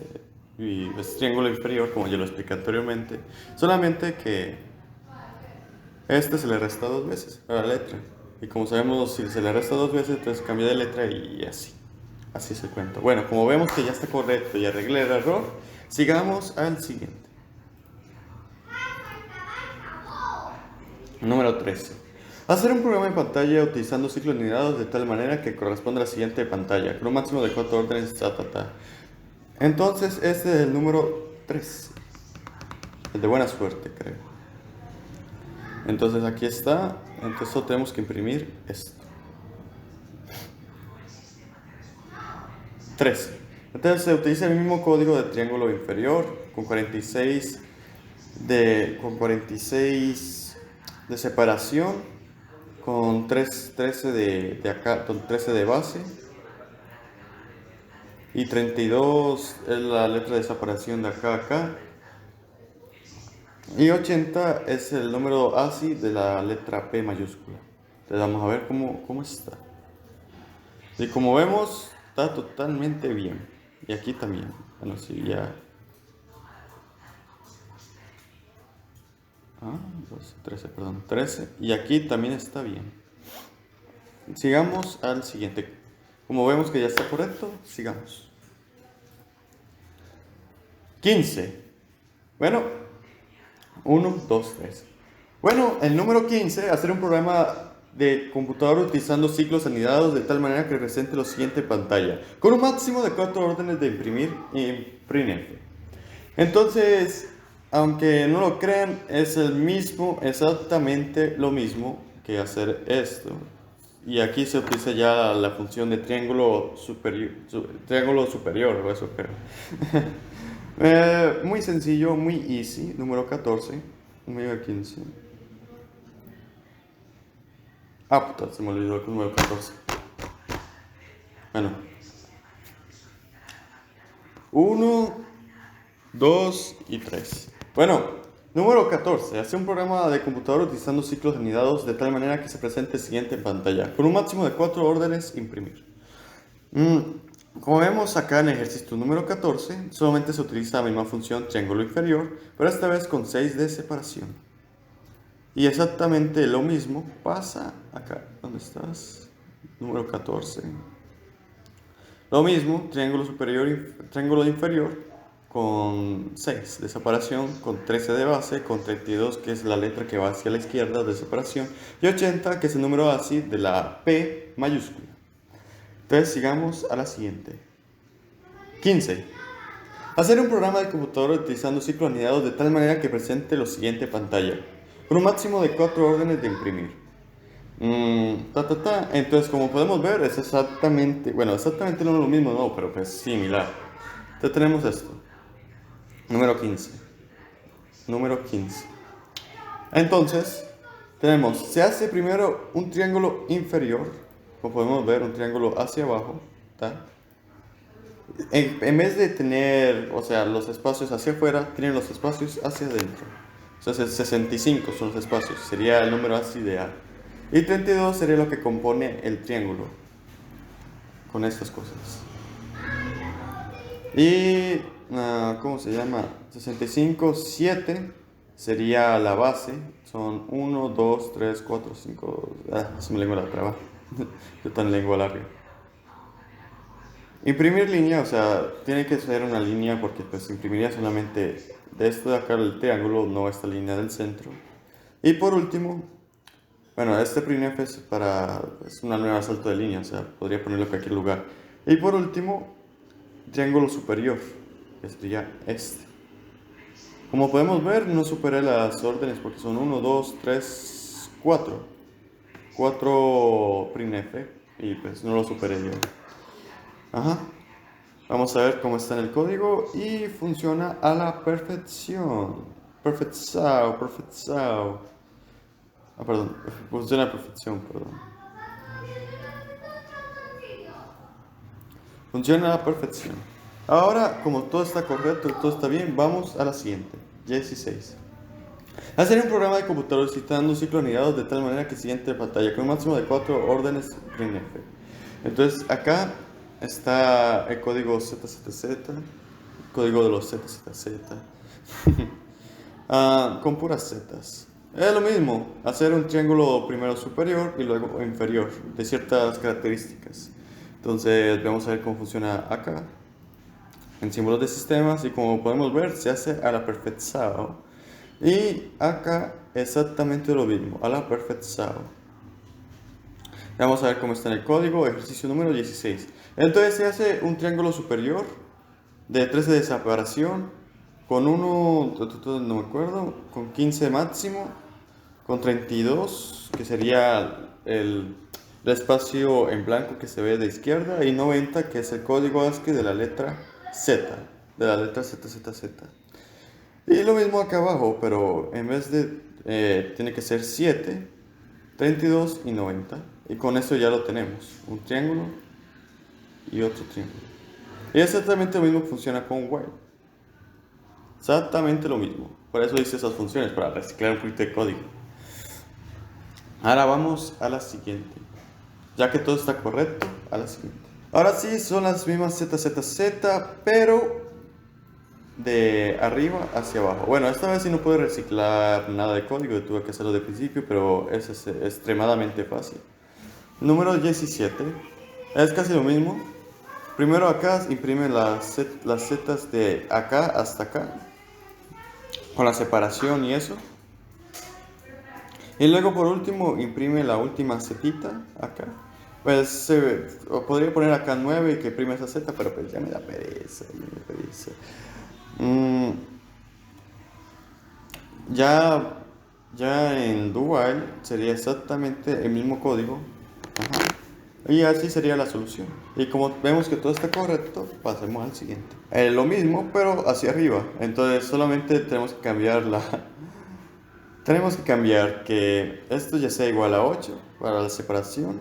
triángulo inferior como ya lo expliqué anteriormente, solamente que este se le resta 2 veces a la letra y como sabemos si se le resta 2 veces entonces cambia de letra y así es el cuento. Bueno, como vemos que ya está correcto y arreglé el error, sigamos al siguiente. Número 13. Hacer un programa en pantalla utilizando ciclos nidados de tal manera que corresponda a la siguiente pantalla, con un máximo de 4 órdenes, Entonces, este es el número 13. El de buena suerte, creo. Entonces, aquí está. Entonces, solo tenemos que imprimir esto. 13. Entonces, se utiliza el mismo código de triángulo inferior con 46 de separación, con 13 de acá, con 13 de base y 32 es la letra de separación de acá a acá y 80 es el número ASCII de la letra P mayúscula. Entonces vamos a ver cómo está. Y como vemos está totalmente bien y aquí también. Bueno, sí, ya 12, 13, perdón, 13 y aquí también está bien. Sigamos al siguiente. Como vemos que ya está correcto, sigamos. 15. Bueno, 1, 2, 3. Bueno, el número 15, hacer un programa de computador utilizando ciclos anidados de tal manera que represente lo siguiente en pantalla, con un máximo de 4 órdenes de imprimir y printf. Entonces, aunque no lo crean, es el mismo, exactamente lo mismo que hacer esto. Y aquí se utiliza ya la función de triángulo superior o eso creo. Muy sencillo, muy easy. Número 14. Número 15. Puta, se me olvidó el número 14. Bueno. 1, 2 y 3. Bueno, número 14. Hace un programa de computador utilizando ciclos anidados de tal manera que se presente el siguiente en pantalla. Con un máximo de 4 órdenes, imprimir. Como vemos acá en el ejercicio número 14, solamente se utiliza la misma función triángulo inferior, pero esta vez con 6 de separación. Y exactamente lo mismo pasa acá. ¿Dónde estás? Número 14. Lo mismo, triángulo inferior con 6 de separación, con 13 de base, con 32 que es la letra que va hacia la izquierda de separación y 80 que es el número ASCII de la P mayúscula. Entonces sigamos a la siguiente. 15. Hacer un programa de computador utilizando ciclos anidados de tal manera que presente lo siguiente en pantalla, con un máximo de 4 órdenes de imprimir. Entonces, como podemos ver, es exactamente no es lo mismo, no, pero pues similar. Entonces tenemos esto. Número 15. Número 15. Entonces, se hace primero un triángulo inferior, como podemos ver, un triángulo hacia abajo, ¿tá? En vez de tener, o sea, los espacios hacia afuera, tienen los espacios hacia adentro. Entonces 65 son los espacios, sería el número así ideal. Y 32 sería lo que compone el triángulo, con estas cosas. Y, ¿cómo se llama? 65, 7 sería la base. Son 1, 2, 3, 4, 5. Se me lengua la traba. Yo tan lengua larga. Imprimir línea, o sea, tiene que ser una línea porque pues imprimiría solamente de esto de acá el triángulo, no esta línea del centro. Y por último, bueno, este printf es una nueva salto de línea, o sea, podría ponerlo en cualquier lugar. Y por último, triángulo superior, que sería este. Como podemos ver, no superé las órdenes porque son 1, 2, 3, 4. 4 printf y pues no lo superé yo. Ajá. Vamos a ver cómo está en el código y funciona a la perfección. Perfección, perfección. Perdón, funciona a la perfección, perdón. Funciona a la perfección. Ahora, como todo está correcto y todo está bien, vamos a la siguiente. 16. Hacer un programa de computador citando un ciclo anidado de tal manera que siguiente pantalla con un máximo de 4 órdenes printf. Entonces, acá está el código ZZZ, el código de los ZZZ, con puras zetas. Es lo mismo, hacer un triángulo primero superior y luego inferior, de ciertas características. Entonces, vamos a ver cómo funciona acá, en símbolos de sistemas, y como podemos ver, se hace a la perfección. Y acá exactamente lo mismo, a la perfección. Vamos a ver cómo está en el código, ejercicio número 16. Entonces se hace un triángulo superior de 13 de separación, con uno, no me acuerdo, con 15 máximo, con 32, que sería el espacio en blanco que se ve de izquierda, y 90, que es el código ASCII de la letra Z, de la letra ZZZ. Y lo mismo acá abajo, pero en vez de, tiene que ser 7, 32 y 90. Y con eso ya lo tenemos, un triángulo y otro triángulo. Y exactamente lo mismo funciona con while. Exactamente lo mismo. Por eso hice esas funciones, para reciclar un poquito de código. Ahora vamos a la siguiente. Ya que todo está correcto, a la siguiente. Ahora sí, son las mismas ZZZ, pero de arriba hacia abajo. Bueno, esta vez sí no pude reciclar nada de código, tuve que hacerlo de principio, pero es extremadamente fácil. Número 17. Es casi lo mismo. Primero acá imprime las zetas de acá hasta acá, con la separación y eso. Y luego por último imprime la última zetita acá. Pues podría poner acá 9 y que imprime esa zeta, pero pues ya me da pereza. Ya en do while sería exactamente el mismo código. Ajá. Y así sería la solución. Y como vemos que todo está correcto, pasemos al siguiente. Lo mismo, pero hacia arriba. Entonces solamente tenemos que cambiar tenemos que cambiar que esto ya sea igual a 8 para la separación.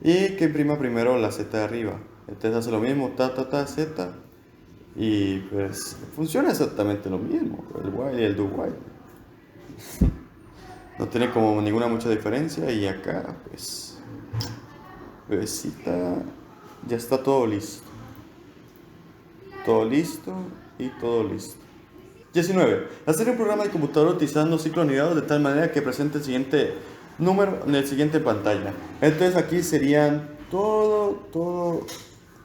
Y que imprima primero la z de arriba. Entonces hace lo mismo, z. Y pues funciona exactamente lo mismo, el while y el do while. No tiene como ninguna mucha diferencia. Y acá pues, bebecita, ya está todo listo. Todo listo y todo listo. 19. Hacer un programa de computador utilizando ciclo anidado de tal manera que presente el siguiente número en el siguiente pantalla. Entonces aquí serían todo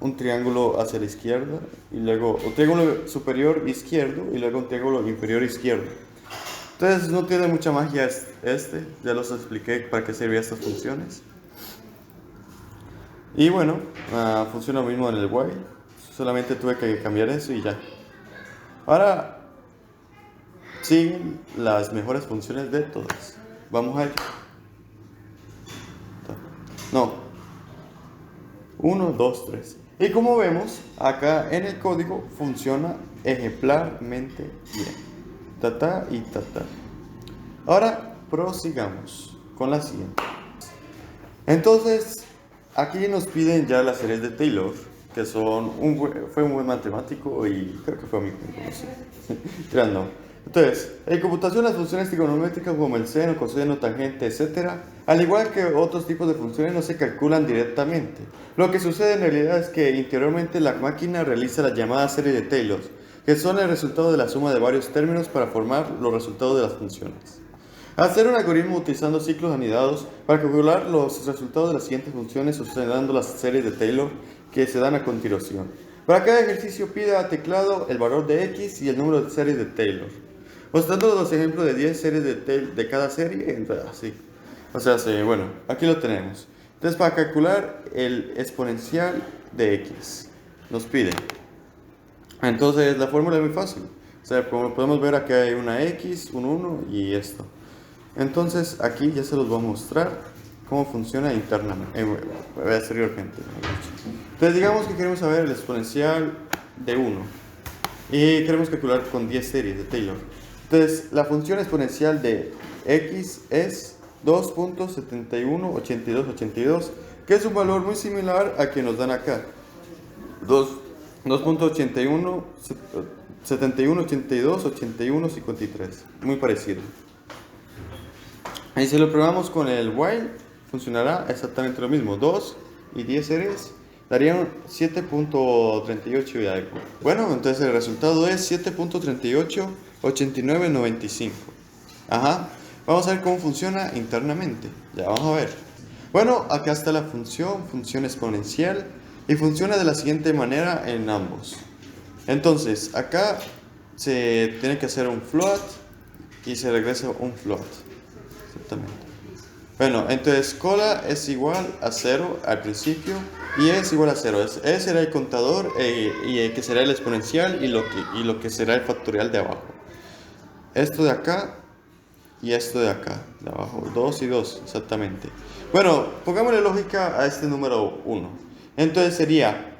un triángulo hacia la izquierda, y luego un triángulo superior izquierdo y luego un triángulo inferior izquierdo. Entonces no tiene mucha magia ya los expliqué para qué servían estas funciones. Y bueno, funciona lo mismo en el while, solamente tuve que cambiar eso y ya. Ahora siguen las mejores funciones de todas. Vamos a ello. No. 1, 2, 3. Y como vemos, acá en el código funciona ejemplarmente bien. Y ta. Ahora prosigamos con la siguiente. Entonces, aquí nos piden ya las series de Taylor. que son fue un buen matemático y creo que fue amigo, no sé. Tirando. Entonces, en computación las funciones trigonométricas como el seno, coseno, tangente, etcétera, al igual que otros tipos de funciones, no se calculan directamente. Lo que sucede en realidad es que interiormente la máquina realiza la llamada serie de Taylor, que son el resultado de la suma de varios términos para formar los resultados de las funciones. Hacer un algoritmo utilizando ciclos anidados para calcular los resultados de las siguientes funciones usando las series de Taylor que se dan a continuación. Para cada ejercicio pida a teclado el valor de X y el número de series de Taylor. Mostrando los ejemplos de 10 series de cada serie, así. O sea, bueno, aquí lo tenemos. Entonces, para calcular el exponencial de X, nos pide. Entonces, la fórmula es muy fácil. O sea, como podemos ver, aquí hay una X, un 1 y esto. Entonces, aquí ya se los voy a mostrar cómo funciona internamente, exteriormente. Entonces, digamos que queremos saber el exponencial de 1 y queremos calcular con 10 series de Taylor. Entonces, la función exponencial de X es 2.718282, que es un valor muy similar al que nos dan acá. 2.81, 71, 82, 81, 53. Muy parecido. Y si lo probamos con el while, funcionará exactamente lo mismo. 2 y 10 series darían 7.38 y algo. Bueno, entonces el resultado es 7.388995. Ajá. Vamos a ver cómo funciona internamente. Ya vamos a ver. Bueno, acá está la función exponencial, y funciona de la siguiente manera en ambos. Entonces, acá se tiene que hacer un float y se regresa un float. Exactamente. Bueno, entonces cola es igual a 0 al principio y es igual a 0. E será el contador y que será el exponencial y lo que será el factorial de abajo. Esto de acá y esto de acá, de abajo. 2 y 2, exactamente. Bueno, pongámosle lógica a este número 1. Entonces sería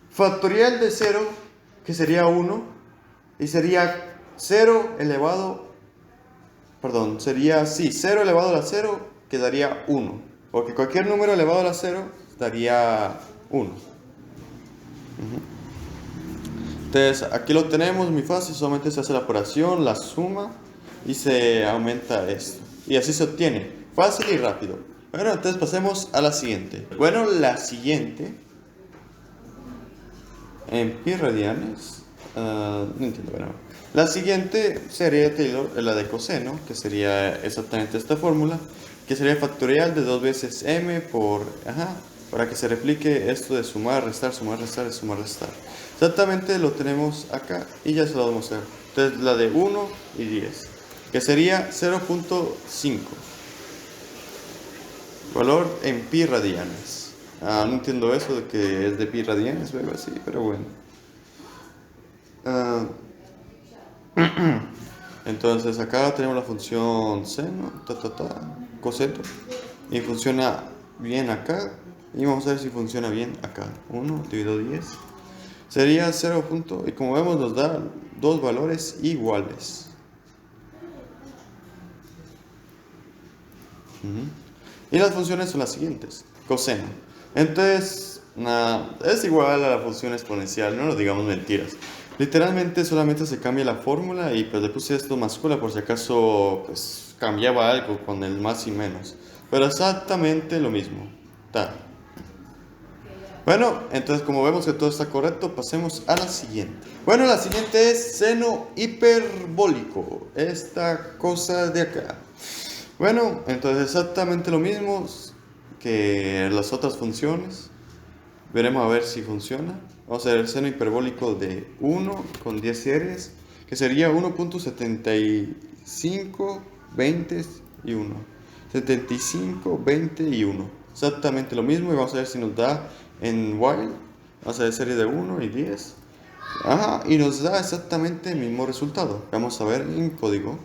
factorial de 0, que sería 1, y sería 0 elevado, perdón, sería, sí, 0 elevado a la 0, que daría 1, porque cualquier número elevado a la 0 daría 1. Entonces, aquí lo tenemos muy fácil, solamente se hace la operación, la suma, y se aumenta esto. Y así se obtiene, fácil y rápido. Bueno, entonces pasemos a la siguiente. Bueno, la siguiente, en pi radianes, no entiendo, bueno. La siguiente sería Taylor, la de coseno, que sería exactamente esta fórmula, que sería factorial de 2 veces m por, para que se replique esto de sumar, restar, sumar, restar, sumar, restar. Exactamente lo tenemos acá y ya se lo vamos a hacer. Entonces la de 1 y 10, que sería 0.5. Valor en pi radianes. No entiendo eso de que es de pi radianes o algo así, pero bueno. Entonces acá tenemos la función seno, coseno, y funciona bien acá. Y vamos a ver si funciona bien acá. 1 dividido 10 sería 0. Y como vemos nos da dos valores iguales. Y las funciones son las siguientes. Coseno. Entonces, es igual a la función exponencial, no nos digamos mentiras. Literalmente solamente se cambia la fórmula y pues le puse esto mascula por si acaso pues cambiaba algo con el más y menos. Pero exactamente lo mismo. Bueno, entonces como vemos que todo está correcto, pasemos a la siguiente. Bueno, la siguiente es seno hiperbólico. Esta cosa de acá. Bueno, entonces exactamente lo mismo que las otras funciones. Veremos a ver si funciona. Vamos a ver el seno hiperbólico de 1 con 10 series, que sería 1.75, 20 y 1. 75, 20 y 1. Exactamente lo mismo y vamos a ver si nos da en while. Vamos a ver serie de 1 y 10. Y nos da exactamente el mismo resultado. Vamos a ver en código.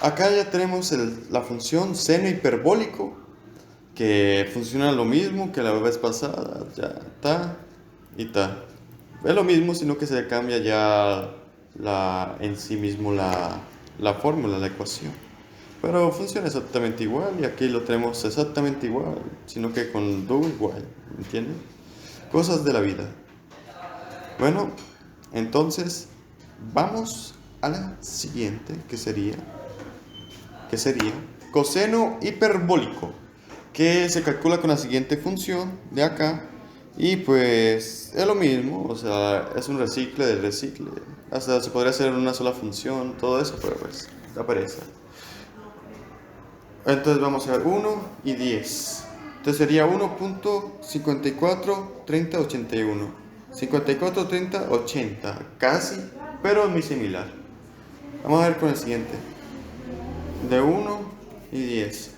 Acá ya tenemos la función seno hiperbólico, que funciona lo mismo que la vez pasada, ya está y está. Es lo mismo, sino que se cambia ya en sí mismo la fórmula, la ecuación. Pero funciona exactamente igual y aquí lo tenemos exactamente igual, sino que con do igual, ¿entienden? Cosas de la vida. Bueno, entonces vamos a la siguiente, que sería coseno hiperbólico, que se calcula con la siguiente función de acá. Y pues es lo mismo, o sea, es un recicle del recicle. Hasta se podría hacer en una sola función, todo eso, pero pues da pereza. Entonces vamos a ver 1 y 10. Entonces sería 1.543081. 543080, casi, pero muy similar. Vamos a ver con el siguiente. De 1 y 10.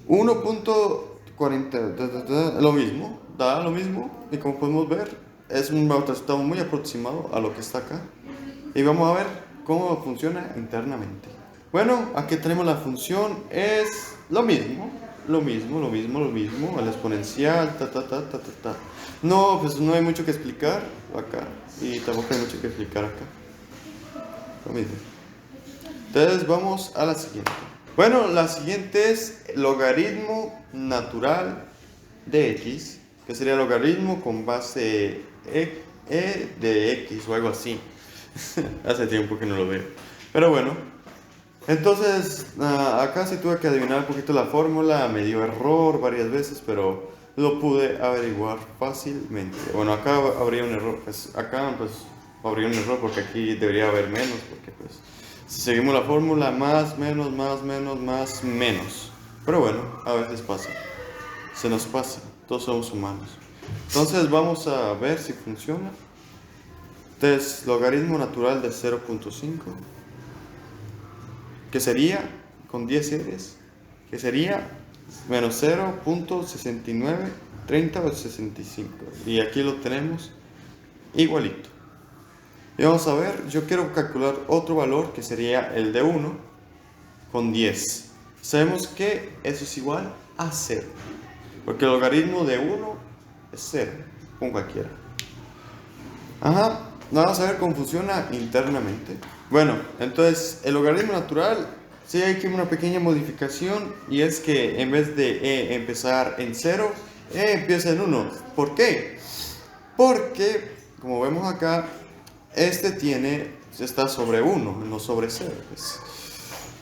1.40, lo mismo, da lo mismo. Y como podemos ver, es un resultado muy aproximado a lo que está acá. Y vamos a ver cómo funciona internamente. Bueno, aquí tenemos la función, es lo mismo, el exponencial, No, pues no hay mucho que explicar acá, y tampoco hay mucho que explicar acá. Lo mismo. Entonces vamos a la siguiente. Bueno, la siguiente es logaritmo natural de x, que sería logaritmo con base e de x o algo así. Hace tiempo que no lo veo. Pero bueno. Entonces, acá sí tuve que adivinar un poquito la fórmula, me dio error varias veces, pero lo pude averiguar fácilmente. Bueno, acá habría un error, pues habría un error porque aquí debería haber menos, porque pues si seguimos la fórmula, más, menos, más, menos, más, menos. Pero bueno, a veces pasa, se nos pasa, todos somos humanos. Entonces vamos a ver si funciona. Entonces, logaritmo natural de 0.5. que sería, con 10 series, que sería menos 0.693065. Y aquí lo tenemos igualito. Y vamos a ver, yo quiero calcular otro valor que sería el de 1 con 10. Sabemos que eso es igual a 0, porque el logaritmo de 1 es 0, con cualquiera. Vamos a ver cómo funciona internamente. Bueno, entonces el logaritmo natural, sí hay que una pequeña modificación, y es que en vez de e empezar en 0, e empieza en 1. ¿Por qué? Porque, como vemos acá, está sobre 1, no sobre 0.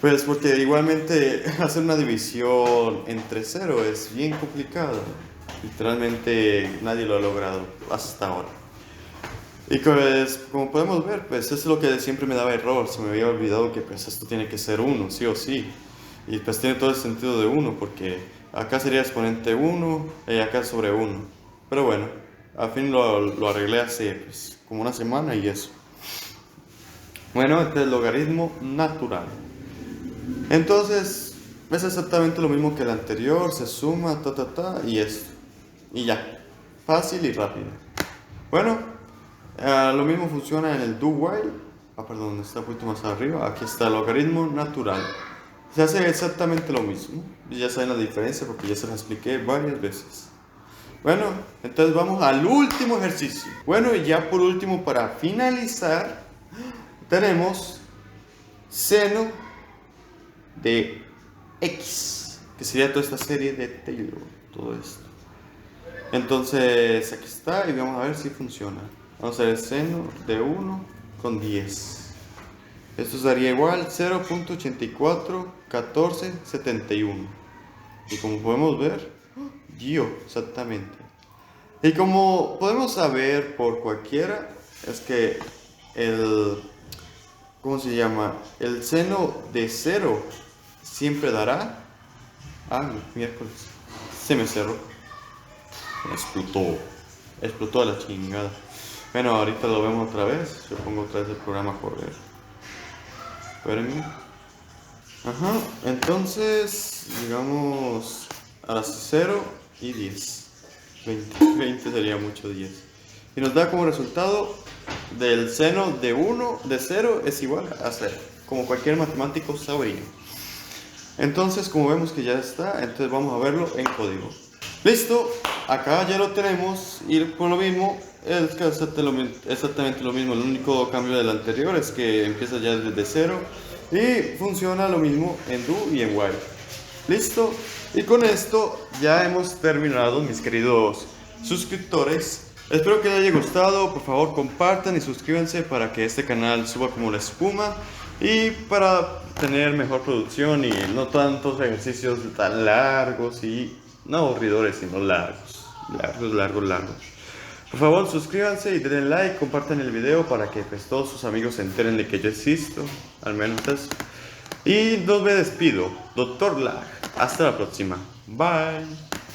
Pues porque igualmente hacer una división entre 0 es bien complicado. Literalmente nadie lo ha logrado hasta ahora. Y pues, como podemos ver, pues eso es lo que siempre me daba error. Se me había olvidado que pues esto tiene que ser 1, sí o sí. Y pues tiene todo el sentido de 1, porque acá sería exponente 1 y acá sobre 1. Pero bueno, al fin lo arreglé hace pues, como una semana y eso. Bueno, este es el logaritmo natural. Entonces, es exactamente lo mismo que el anterior, se suma, y esto. Y ya, fácil y rápido. Bueno. Lo mismo funciona en el do while. Perdón, está un poquito más arriba. Aquí está el logaritmo natural. Se hace exactamente lo mismo. Y ya saben la diferencia porque ya se la expliqué varias veces. Bueno, entonces vamos al último ejercicio. Bueno, y ya por último, para finalizar, tenemos seno de x, que sería toda esta serie de Taylor, todo esto. Entonces aquí está y vamos a ver si funciona. Vamos a ver el seno de 1 con 10. Esto daría igual 0.841471. Y como podemos ver, dio exactamente. Y como podemos saber por cualquiera, es que ¿cómo se llama? El seno de 0 siempre dará. Miércoles. Se me cerró. Explotó a la chingada. Bueno, ahorita lo vemos otra vez. Yo pongo otra vez el programa a correr. Espérenme. Entonces, digamos a las 0 y 10. 20 sería mucho 10. Y nos da como resultado del seno de 0 es igual a 0. Como cualquier matemático sabría. Entonces, como vemos que ya está, entonces vamos a verlo en código. Listo, acá ya lo tenemos. Y con lo mismo, es exactamente lo mismo. El único cambio del anterior es que empieza ya desde 0 y funciona lo mismo en do y en while. Listo, y con esto ya hemos terminado, mis queridos suscriptores. Espero que les haya gustado, por favor compartan y suscríbanse para que este canal suba como la espuma y para tener mejor producción y no tantos ejercicios tan largos y no aburridores, sino largos. Por favor suscríbanse y denle like, compartan el video para que pues, todos sus amigos se enteren de que yo existo, al menos eso. Y me despido, Dr. Lag, hasta la próxima, bye.